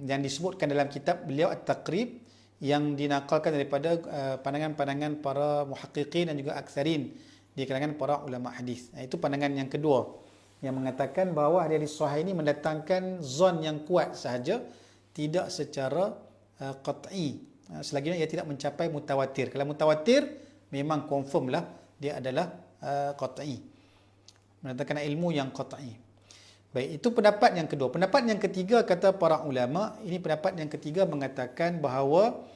Yang disebutkan dalam kitab beliau At-Taqrib, yang dinakalkan daripada pandangan-pandangan para muhaqqiqin dan juga aktsarin di kalangan para ulama hadis. Itu pandangan yang kedua, yang mengatakan bahawa hadis sahih ini mendatangkan zon yang kuat sahaja, tidak secara qat'i, selagi ia tidak mencapai mutawatir. Kalau mutawatir memang confirm lah dia adalah qat'i, mendatangkan ilmu yang qat'i. Baik, itu pendapat yang kedua. Pendapat yang ketiga kata para ulama, ini pendapat yang ketiga mengatakan bahawa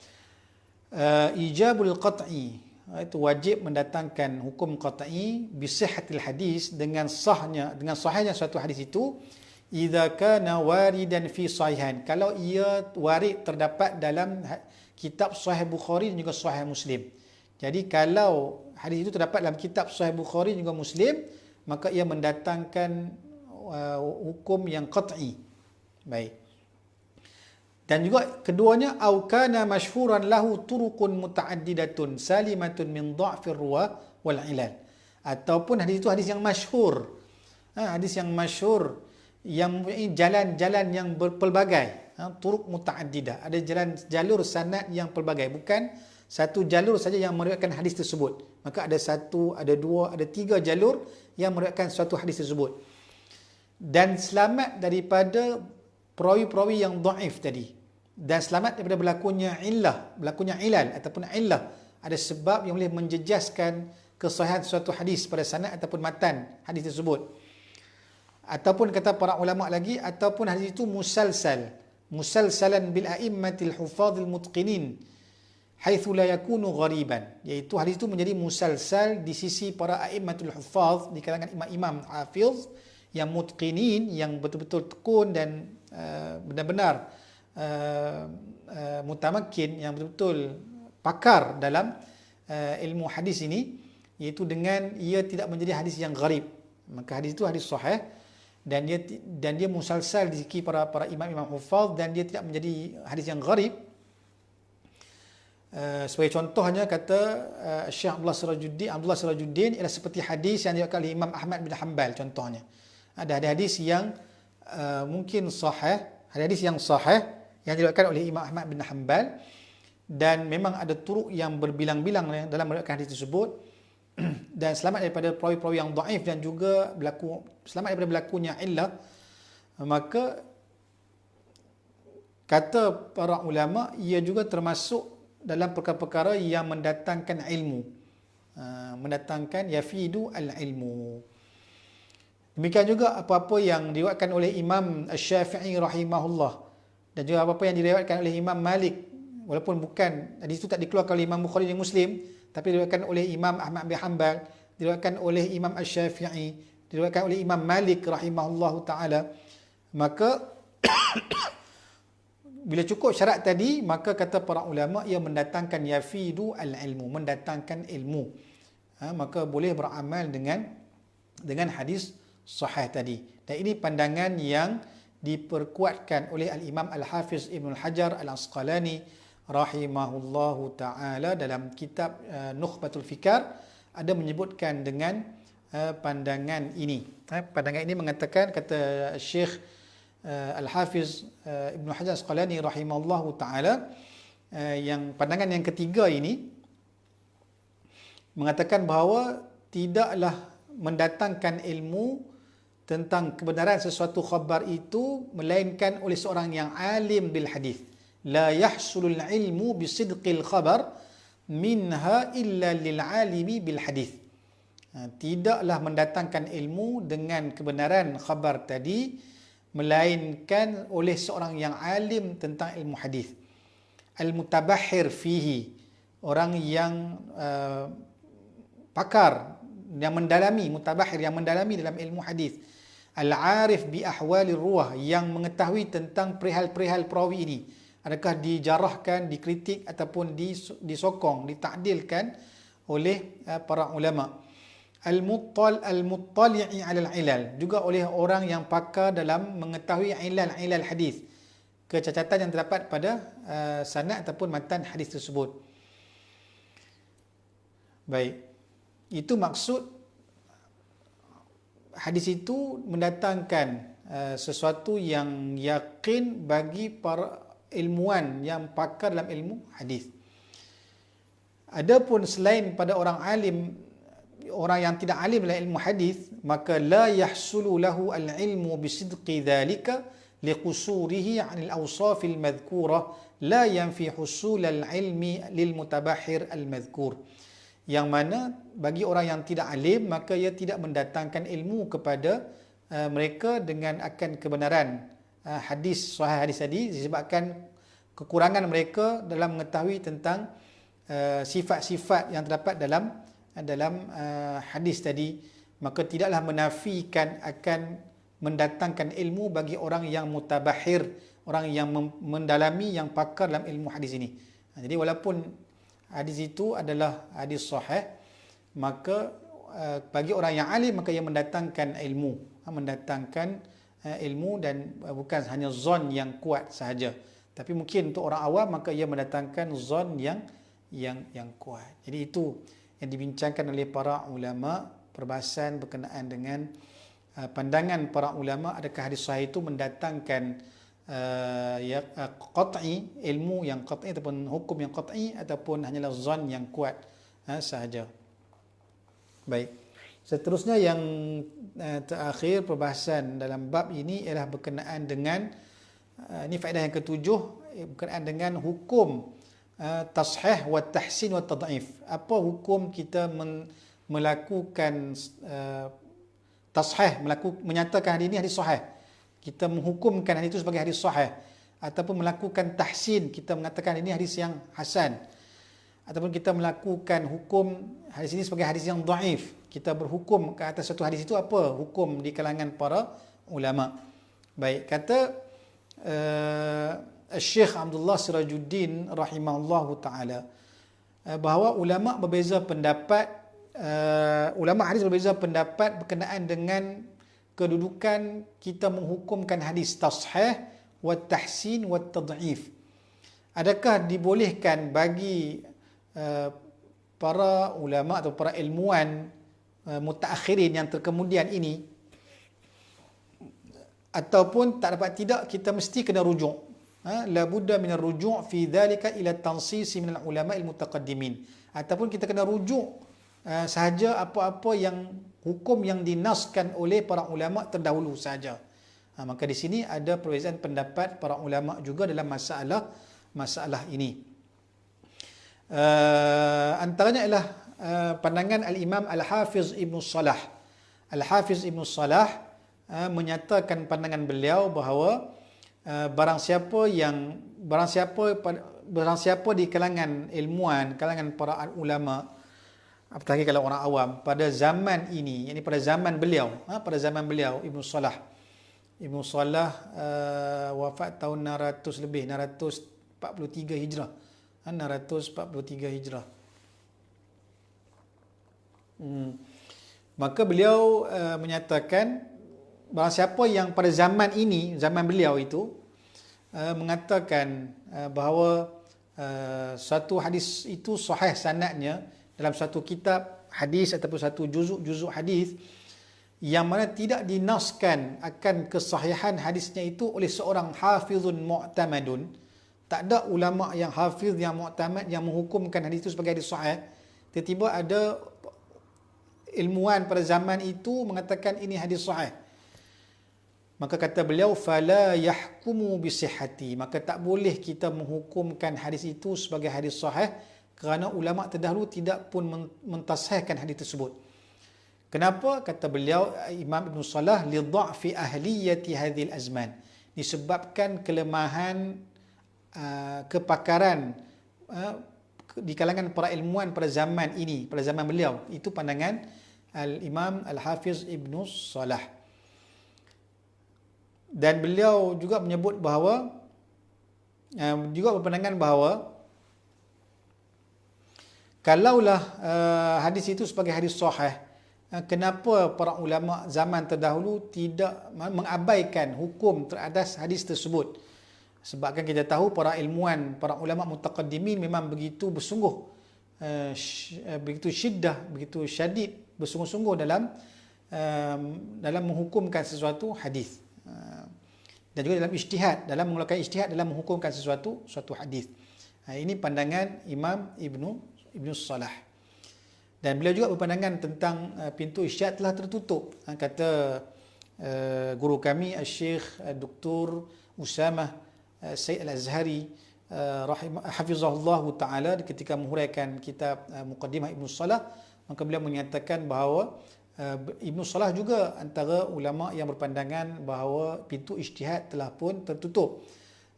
ijabul qat'i, itu wajib mendatangkan hukum qat'i bi sihhatil hadis, dengan sahihnya suatu hadis itu, idza kana waridan fi sahihan, kalau ia warid terdapat dalam kitab Sahih Bukhari dan juga Sahih Muslim. Jadi kalau hadis itu terdapat dalam kitab Sahih Bukhari dan juga Muslim, maka ia mendatangkan hukum yang qat'i. Baik. Dan juga keduanya, au kana masyhuran lahu turuqun mutaaddidatun salimatun min dha'fir ruwah wal ilal. Ataupun hadis itu hadis yang masyhur. Hadis yang masyhur yang mempunyai jalan-jalan yang berpelbagai, turuq mutaaddidah. Ada jalur sanad yang pelbagai, bukan satu jalur saja yang meriwayatkan hadis tersebut. Maka ada satu, ada dua, ada tiga jalur yang meriwayatkan suatu hadis tersebut. Dan selamat daripada perawi-perawi yang dhaif tadi, dan selamat daripada berlakunya ilal ataupun illah, ada sebab yang boleh menjejaskan kesahihan suatu hadis pada sanad ataupun matan hadis tersebut. Ataupun kata para ulama lagi, ataupun hadis itu musalsalan bil a'immatil hufadhil mutqinin, haitsu la yakunu ghariban, iaitu hadis itu menjadi musalsal di sisi para a'immatul huffaz, di kalangan imam-imam hafiz yang mutqinin, yang betul-betul tekun dan benar-benar mutamakin, yang betul-betul pakar dalam ilmu hadis ini, iaitu dengan ia tidak menjadi hadis yang gharib. Maka hadis itu hadis sahih, dan dia musalsal di sisi para imam-imam huffaz, dan dia tidak menjadi hadis yang gharib. Sebagai contohnya kata Syekh Abdullah Sirajuddin ialah seperti hadis yang diriwayatkan oleh Imam Ahmad bin Hanbal. Contohnya ada hadis yang mungkin sahih, ada hadis yang sahih yang diriwayatkan oleh Imam Ahmad bin Hanbal, dan memang ada turuk yang berbilang-bilang dalam meriwayatkan hadis tersebut, dan selamat daripada perawi-perawi yang dhaif, dan juga selamat daripada berlakunya illah. Maka kata para ulama, ia juga termasuk dalam perkara-perkara yang mendatangkan ilmu, mendatangkan yafidu al-ilmu. Demikian juga apa-apa yang diriwayatkan oleh Imam Asy-Syafi'i rahimahullah, dan juga apa-apa yang diriwayatkan oleh Imam Malik, walaupun bukan hadis itu tak dikeluarkan oleh Imam Bukhari dan Muslim, tapi diriwayatkan oleh Imam Ahmad bin Hanbal, diriwayatkan oleh Imam Asy-Syafi'i, diriwayatkan oleh Imam Malik rahimahullahu taala, maka bila cukup syarat tadi, maka kata para ulama ia mendatangkan yafidu al-ilmu, mendatangkan ilmu. Maka boleh beramal dengan hadis sahih tadi. Dan ini pandangan yang diperkuatkan oleh al-Imam Al-Hafiz Ibn Hajar Al-Asqalani rahimahullahu taala dalam kitab Nukhbatul Fikar, ada menyebutkan dengan pandangan ini. Pandangan ini mengatakan, kata Syekh Al-Hafiz Ibn Hajar Al-Asqalani rahimahullahu ta'ala, yang pandangan yang ketiga ini mengatakan bahawa tidaklah mendatangkan ilmu tentang kebenaran sesuatu khabar itu melainkan oleh seorang yang alim bil hadis. La yahsulul ilmu bisidqil khabar minha illa lil alimi bil hadis. Tidaklah mendatangkan ilmu dengan kebenaran khabar tadi melainkan oleh seorang yang alim tentang ilmu hadis. Al-mutabahhir fihi, orang yang pakar, yang mendalami, mutabahhir, yang mendalami dalam ilmu hadis. Al-arif bi ahwalir ruwah, yang mengetahui tentang perihal-perihal perawi ini, adakah dijarahkan, dikritik ataupun disokong, ditakdilkan oleh para ulama. Al-muttali'i 'alal ilal, juga oleh orang yang pakar dalam mengetahui ilal hadis, kecacatan yang terdapat pada sanad ataupun matan hadis tersebut. Baik, itu maksud hadis itu mendatangkan sesuatu yang yakin bagi para ilmuwan yang pakar dalam ilmu hadis. Adapun selain pada orang alim, orang yang tidak alim dalam ilmu hadis, maka la yahsulu lahu al-ilmu bisidqi dhalika liqusurihi 'anil awsafil madhkurah la yanfi husul al-ilmi lil mutabahhir al-madhkur. Yang mana bagi orang yang tidak alim, maka ia tidak mendatangkan ilmu kepada mereka dengan akan kebenaran hadis sahih hadis tadi, disebabkan kekurangan mereka dalam mengetahui tentang sifat-sifat yang terdapat dalam hadis tadi. Maka tidaklah menafikan akan mendatangkan ilmu bagi orang yang mutabahhir, orang yang mendalami, yang pakar dalam ilmu hadis ini. Jadi walaupun hadis itu adalah hadis sahih, maka bagi orang yang alim, maka ia mendatangkan ilmu, dan bukan hanya zon yang kuat sahaja, tapi mungkin untuk orang awam maka ia mendatangkan zon yang kuat. Jadi itu yang dibincangkan oleh para ulama, perbahasan berkenaan dengan pandangan para ulama, adakah hadis sahih itu mendatangkan qat'i, ilmu yang qat'i ataupun hukum yang qat'i, ataupun hanyalah zon yang kuat sahaja. Baik, seterusnya yang terakhir perbahasan dalam bab ini ialah berkenaan dengan ini faedah yang ketujuh, berkenaan dengan hukum tashih wa tahsin wa tad'if. Apa hukum kita melakukan tashih, menyatakan hadis ini hadis sahih, kita menghukumkan hadis itu sebagai hadis sahih, ataupun melakukan tahsin, kita mengatakan ini hadis yang hasan. ataupun kita melakukan hukum hadis ini sebagai hadis yang dhaif, kita berhukum ke atas satu hadis itu apa hukum di kalangan para ulama. Baik, kata Syekh Abdullah Sirajuddin rahimahullahu taala bahawa ulama berbeza pendapat, ulama hadis berbeza pendapat berkenaan dengan kedudukan kita menghukumkan hadis tashih wa tahsin wa tad'if. Adakah dibolehkan bagi para ulama atau para ilmuwan mutaakhirin yang terkemudian ini, ataupun tak dapat tidak kita mesti kena rujuk, la budda min ar-ruju' fi dhalika ila at-tansis min al-ulama al-mutaqaddimin, ataupun kita kena rujuk sahaja apa-apa yang hukum yang dinaskan oleh para ulama terdahulu saja. Maka di sini ada perbezaan pendapat para ulama juga dalam masalah ini. Antaranya ialah pandangan Al-Imam Al-Hafiz Ibn Salah. Al-Hafiz Ibn Salah menyatakan pandangan beliau bahawa barang siapa di kalangan ilmuwan, kalangan para ulama, apatah lagi kalau orang awam pada zaman ini, yakni pada zaman beliau, Ibn Salah. Ibn Salah wafat tahun 600 lebih, 643 Hijrah. 643 Hijrah. Maka beliau menyatakan barang siapa yang pada zaman ini, zaman beliau itu mengatakan bahawa satu hadis itu sahih sanadnya dalam satu kitab hadis ataupun satu juzuk hadis yang mana tidak dinaskan akan kesahihan hadisnya itu oleh seorang hafizun mu'tamadun, tak ada ulama yang hafiz yang mu'tamad yang menghukumkan hadis itu sebagai hadis sahih, tiba-tiba ada ilmuwan pada zaman itu mengatakan ini hadis sahih, maka kata beliau fala yahkumu bisihhati, maka tak boleh kita menghukumkan hadis itu sebagai hadis sahih kerana ulama terdahulu tidak pun mentasihkan hadis tersebut. Kenapa? Kata beliau Imam Ibn Salah, li dha'fi ahliyati hadhil azman, disebabkan kelemahan kepakaran di kalangan para ilmuwan pada zaman ini, pada zaman beliau. Itu pandangan Al-Imam Al-Hafiz Ibn Salah. Dan beliau juga menyebut bahawa juga berpandangan bahawa kalaulah hadis itu sebagai hadis sahih, kenapa para ulama zaman terdahulu tidak mengabaikan hukum terhadap hadis tersebut? Sebabkan kita tahu para ilmuwan, para ulama mutaqaddimin memang begitu bersungguh, begitu syiddah, begitu syadid, bersungguh-sungguh dalam menghukumkan sesuatu hadis. Dan juga dalam ijtihad, dalam mengeluarkan ijtihad dalam menghukumkan sesuatu hadis. Ini pandangan Imam Ibn Salah. Dan beliau juga berpandangan tentang pintu ijtihad telah tertutup. Kata guru kami Syekh Dr. Usamah Sayyid Al-Azhari hafizahullah ta'ala ketika menghuraikan kitab Muqaddimah Ibn Salah, maka beliau menyatakan bahawa Ibn Salah juga antara ulama yang berpandangan bahawa pintu ijtihad telah pun tertutup.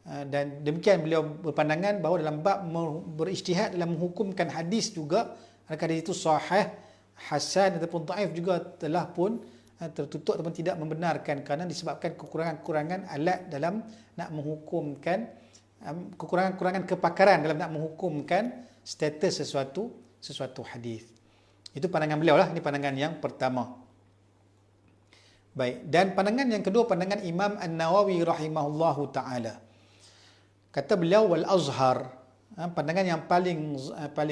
Dan demikian beliau berpandangan bahawa dalam bab berijtihad dalam menghukumkan hadis juga, adakah hadis itu sahih, hasan ataupun dhaif juga telah pun tertutup ataupun tidak membenarkan kerana disebabkan kekurangan-kekurangan alat dalam nak menghukumkan, kekurangan-kekurangan kepakaran dalam nak menghukumkan status sesuatu hadis. Itu pandangan beliau lah. Ini pandangan yang pertama. Baik, dan pandangan yang kedua, pandangan Imam An-Nawawi rahimahullahu taala. Kata beliau wal azhar, pandangan yang paling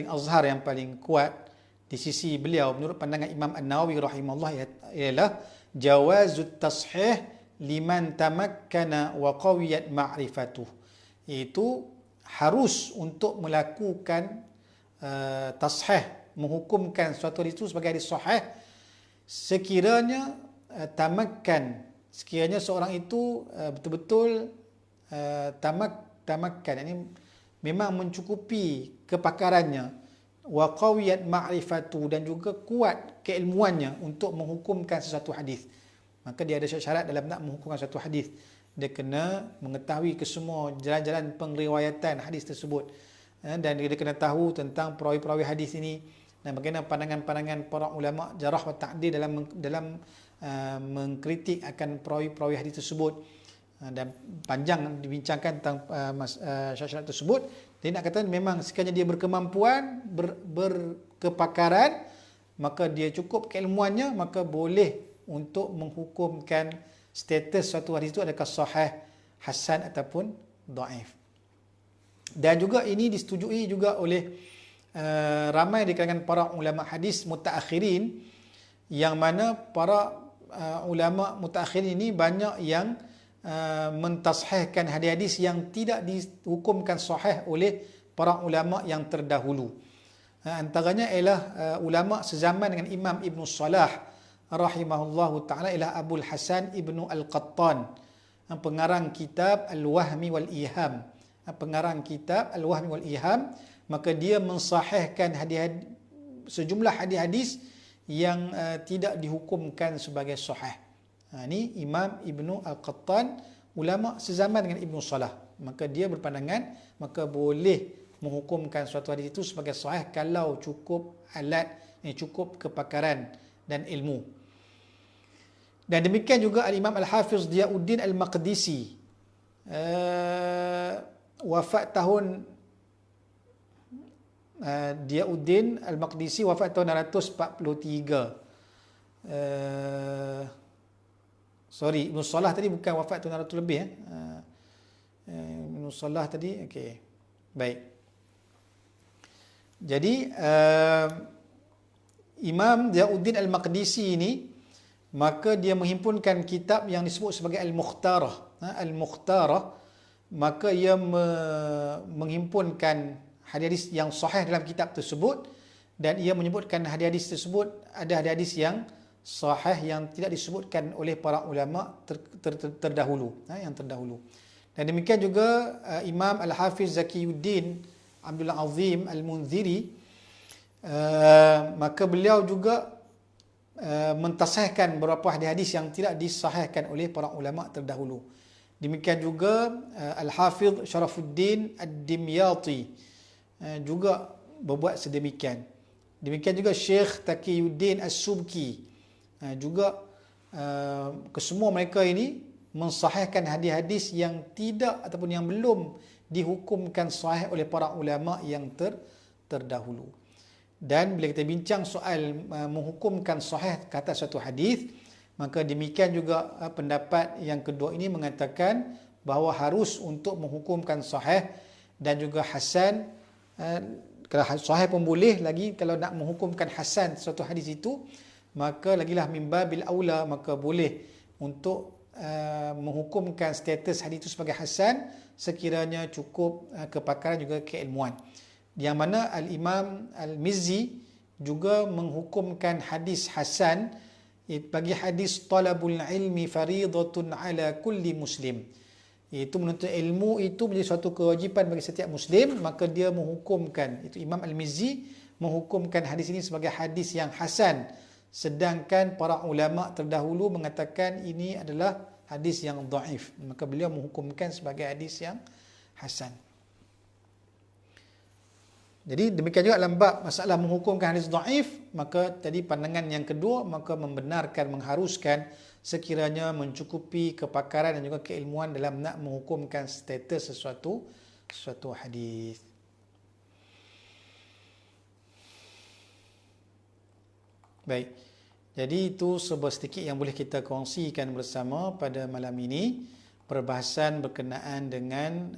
azhar, yang paling kuat di sisi beliau menurut pandangan Imam An-Nawawi rahimahullah ialah jawazut tashih liman tamakkana wa qawiyat ma'rifatuh. Itu harus untuk melakukan tashih, menghukumkan suatu hadis itu sebagai hadis sahih sekiranya tamakkan, sekiranya seorang itu betul-betul tamakkan, ini memang mencukupi kepakarannya, wa qawiyat ma'rifatu, dan juga kuat keilmuannya untuk menghukumkan sesuatu hadis. Maka dia ada syarat dalam nak menghukumkan sesuatu hadis. Dia kena mengetahui kesemua jalan-jalan pengriwayatan hadis tersebut. dan dia kena tahu tentang perawi-perawi hadis ini dan bagaimana pandangan-pandangan para ulama jarah wa ta'dil dalam mengkritik akan perawi-perawi hadis tersebut. Dan panjang dibincangkan tentang syarat-syarat tersebut. Dia nak kata memang sekiranya dia berkemampuan, berkepakaran, maka dia cukup keilmuannya, maka boleh untuk menghukumkan status suatu hadis itu adakah sahih, hasan ataupun dhaif. Dan juga ini disetujui juga oleh ramai di kalangan para ulama hadis mutaakhirin, yang mana para ulama mutaakhirin ini banyak yang mentashihkan hadis-hadis yang tidak dihukumkan sahih oleh para ulama yang terdahulu. Antaranya ialah ulama sezaman dengan Imam Ibn Salah rahimahullahu ta'ala ialah Abul Hasan Ibn Al-Qattan, pengarang kitab Al-Wahmi wal-Iham. Pengarang kitab Al-Wahmi wal-Iham, maka dia mensahihkan sejumlah hadis-hadis yang tidak dihukumkan sebagai sahih. Ini Imam Ibn Al-Qattan, ulama sezaman dengan Ibn Salah. Maka dia berpandangan, maka boleh menghukumkan suatu hadis itu sebagai sahih kalau cukup alat, cukup kepakaran dan ilmu. Dan demikian juga Al-Imam Al-Hafiz Diyauddin Al-Maqdisi, wafat tahun Diyauddin Al-Maqdisi wafat tahun 643. Sorry, Ibn Salah tadi bukan wafat tahun 600 lebih. Ibn Salah tadi, okey. Baik. Jadi, Imam Diyauddin Al-Maqdisi ini, maka dia menghimpunkan kitab yang disebut sebagai Al-Mukhtarah. Al-Mukhtarah, maka ia menghimpunkan hadis yang sahih dalam kitab tersebut, dan ia menyebutkan hadis tersebut ada hadis yang sahih yang tidak disebutkan oleh para ulama terdahulu, yang terdahulu. Dan demikian juga Imam Al-Hafiz Zakiyuddin Abdul Azim Al-Munziri, maka beliau juga mentasihkan beberapa hadis yang tidak disahihkan oleh para ulama terdahulu. Demikian juga Al-Hafiz Syarafuddin Ad-Dimyati juga berbuat sedemikian. Demikian juga Syekh Taqiyuddin As-Subki juga, kesemua mereka ini mensahihkan hadis-hadis yang tidak ataupun yang belum dihukumkan sahih oleh para ulama yang terdahulu. Dan bila kita bincang soal menghukumkan sahih kata satu hadis, maka demikian juga pendapat yang kedua ini mengatakan bahawa harus untuk menghukumkan sahih dan juga hasan. Kalau sahih pun boleh lagi, kalau nak menghukumkan hasan suatu hadis itu, maka lagilah mimbabil aula, maka boleh untuk menghukumkan status hadis itu sebagai hasan sekiranya cukup kepakaran juga keilmuan. Yang mana Al-Imam Al-Mizzi juga menghukumkan hadis hasan bagi hadis talabul ilmi faridatun ala kulli muslim. Itu menuntut ilmu itu menjadi suatu kewajipan bagi setiap muslim, maka dia menghukumkan, itu Imam Al-Mizzi menghukumkan hadis ini sebagai hadis yang hasan. Sedangkan para ulama terdahulu mengatakan ini adalah hadis yang dhaif, maka beliau menghukumkan sebagai hadis yang hasan. Jadi demikian juga dalam bab masalah menghukumkan hadis dhaif, maka tadi pandangan yang kedua, maka membenarkan, mengharuskan sekiranya mencukupi kepakaran dan juga keilmuan dalam nak menghukumkan status sesuatu hadis. Baik. Jadi itu sebuah sedikit yang boleh kita kongsikan bersama pada malam ini, perbahasan berkenaan dengan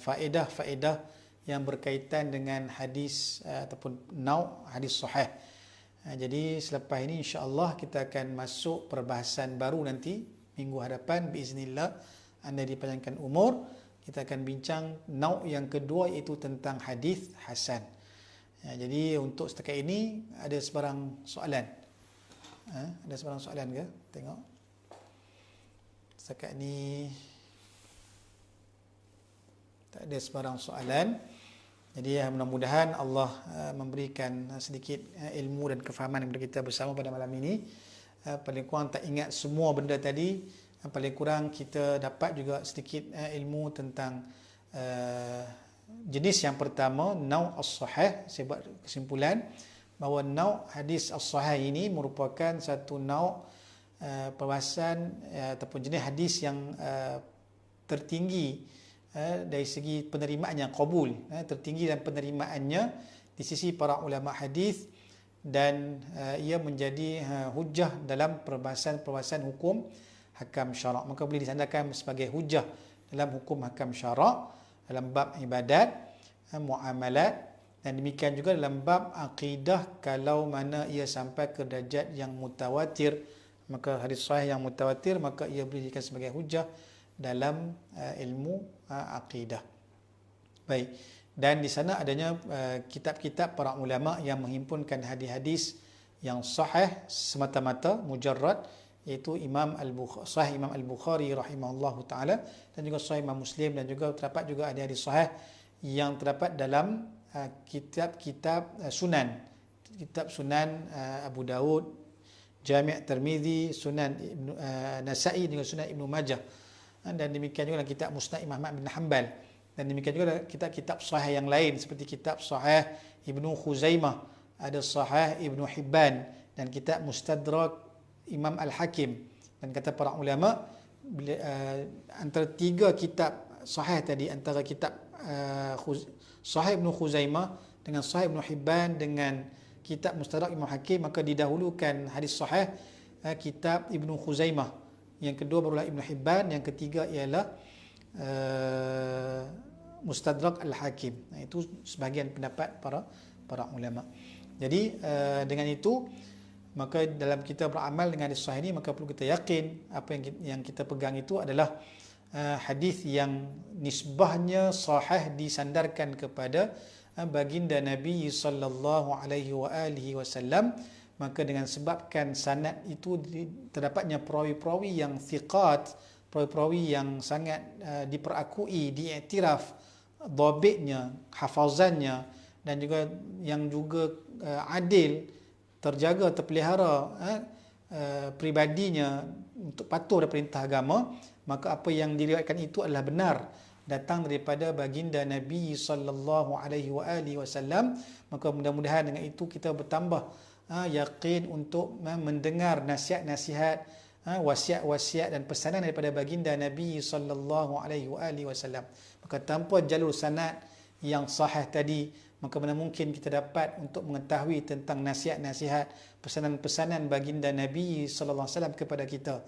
faedah-faedah yang berkaitan dengan hadis ataupun hadis sahih. Jadi selepas ini insya-Allah kita akan masuk perbahasan baru nanti minggu hadapan biiznillah, anda dipanjangkan umur, kita akan bincang yang kedua, iaitu tentang hadis hasan. Jadi untuk setakat ini ada sebarang soalan? Ada sebarang soalan ke? Tengok. Setakat ni tak ada sebarang soalan. Jadi mudah-mudahan Allah memberikan sedikit ilmu dan kefahaman kepada kita bersama pada malam ini. Paling kurang tak ingat semua benda tadi, paling kurang kita dapat juga sedikit ilmu tentang jenis yang pertama, nau' as-sahih, saya buat kesimpulan bahawa nau' hadis as-sahih ini merupakan satu nau' perbahasan ataupun jenis hadis yang tertinggi dari segi penerimaannya, qabul, tertinggi dan penerimaannya di sisi para ulama hadis, dan ia menjadi hujah dalam perbahasan hukum hakam syarak. Maka boleh disandarkan sebagai hujah dalam hukum hakam syarak, dalam bab ibadat, muamalat, dan demikian juga dalam bab akidah kalau mana ia sampai ke darjat yang mutawatir. Maka hadis sahih yang mutawatir, maka ia boleh dijadikan sebagai hujah dalam ilmu akidah. Baik. Dan di sana adanya kitab-kitab para ulama yang menghimpunkan hadis-hadis yang sahih semata-mata mujarrad, iaitu Sahih Imam Al-Bukhari rahimahullahu taala, dan juga Sahih Imam Muslim, dan juga terdapat juga ada hadis sahih yang terdapat dalam kitab-kitab sunan, kitab sunan Abu Daud, Jami' Tirmizi, Sunan Nasa'i, dengan Sunan Ibnu Majah, dan demikian juga dalam kitab Musnad Imam Ahmad bin Hanbal, dan demikian juga kitab-kitab sahih yang lain seperti kitab Sahih Ibnu Khuzaimah, ada Sahih Ibnu Hibban, dan kitab Mustadrak Imam Al-Hakim. Dan kata para ulama, antara tiga kitab sahih tadi, antara kitab Sahih Ibnu Khuzaimah dengan Sahih Ibnu Hibban dengan kitab Mustadrak Imam Hakim, maka didahulukan hadis sahih kitab Ibnu Khuzaimah, yang kedua barulah Ibnu Hibban, yang ketiga ialah Mustadrak Al-Hakim. Itu sebahagian pendapat para ulama. Jadi dengan itu, maka dalam kita beramal dengan hadis sahih ini, maka perlu kita yakin apa yang kita pegang itu adalah hadis yang nisbahnya sahih, disandarkan kepada baginda Nabi sallallahu alaihi wa alihi wasallam. Maka dengan sebabkan sanad itu terdapatnya perawi-perawi yang thiqat, perawi-perawi yang sangat diperakui, diiktiraf dhabitnya, hafazannya, dan juga yang juga adil, terjaga, terpelihara pribadinya untuk patuh pada perintah agama, maka apa yang diriwayatkan itu adalah benar, datang daripada baginda Nabi sallallahu alaihi wasallam. Maka mudah-mudahan dengan itu kita bertambah yakin untuk mendengar nasihat-nasihat, wasiat-wasiat dan pesanan daripada baginda Nabi sallallahu alaihi wasallam. Maka tanpa jalur sanad yang sahih tadi, maka mana mungkin kita dapat untuk mengetahui tentang nasihat-nasihat, pesanan-pesanan baginda Nabi sallallahu alaihi wasallam kepada kita.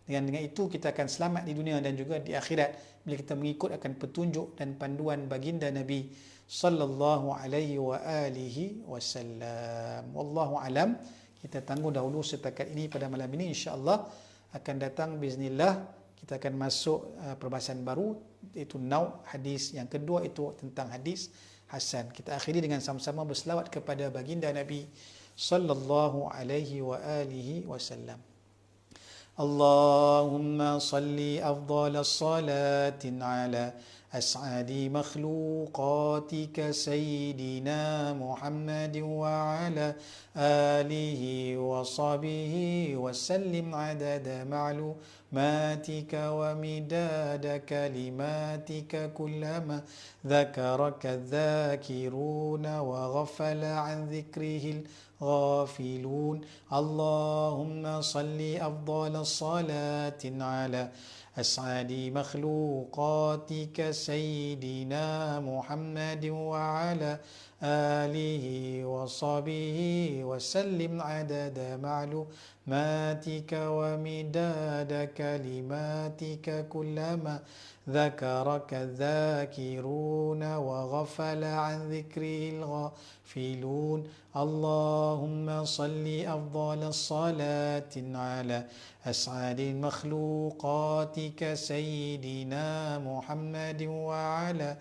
Dengan itu kita akan selamat di dunia dan juga di akhirat bila kita mengikut akan petunjuk dan panduan baginda Nabi sallallahu alaihi wa alihi wasallam. Wallahu alam. Kita tangguh dahulu setakat ini pada malam ini. Insya-Allah akan datang biiznillah kita akan masuk perbahasan baru, iaitu nau' hadis. Yang kedua itu tentang hadis hasan. Kita akhiri dengan sama-sama berselawat kepada baginda Nabi sallallahu alaihi wa alihi wasallam. اللهم صل أفضل الصلاة على أسعد مخلوقاتك سيدنا محمد وعلى آله وصحبه وسلم عدد معلوماتك ومداد كلماتك كلما ذكرك الذاكرون وغفل عن ذكره الغافلون. اللهم صل أفضل الصلاة على أسعد مخلوقاتك سيدنا محمد وعلى آله وصحبه وسلم عدد معلوماتك ومداد كلماتك كلما ذكرك الذاكرون وغفل عن ذكره الغافلون. اللهم صل أفضل الصلاة على أسعد مخلوقاتك سيدنا محمد وعلى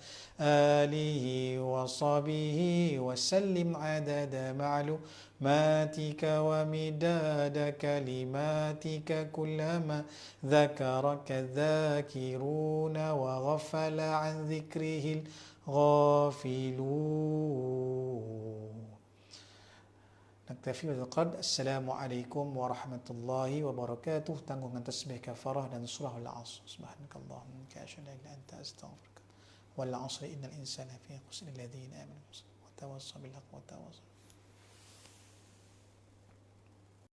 آله وصحبه وسلم عدد معلوماتك ومداد كلماتك كلما ذكرك الذاكرون وغفل عن ذكره الغافلون. نكتفي بهذا القدر. السلام عليكم ورحمة الله وبركاته. Tangguh dengan tasbih kafarah dan surah Al-Asr. Subhanakallahumma wa bihamdika asyhadu an la ilaha illa anta astaghfiruka wal 'asri innal insana fi khusr alladziina aamanu wa tawassaw bil haqqi wa tawassaw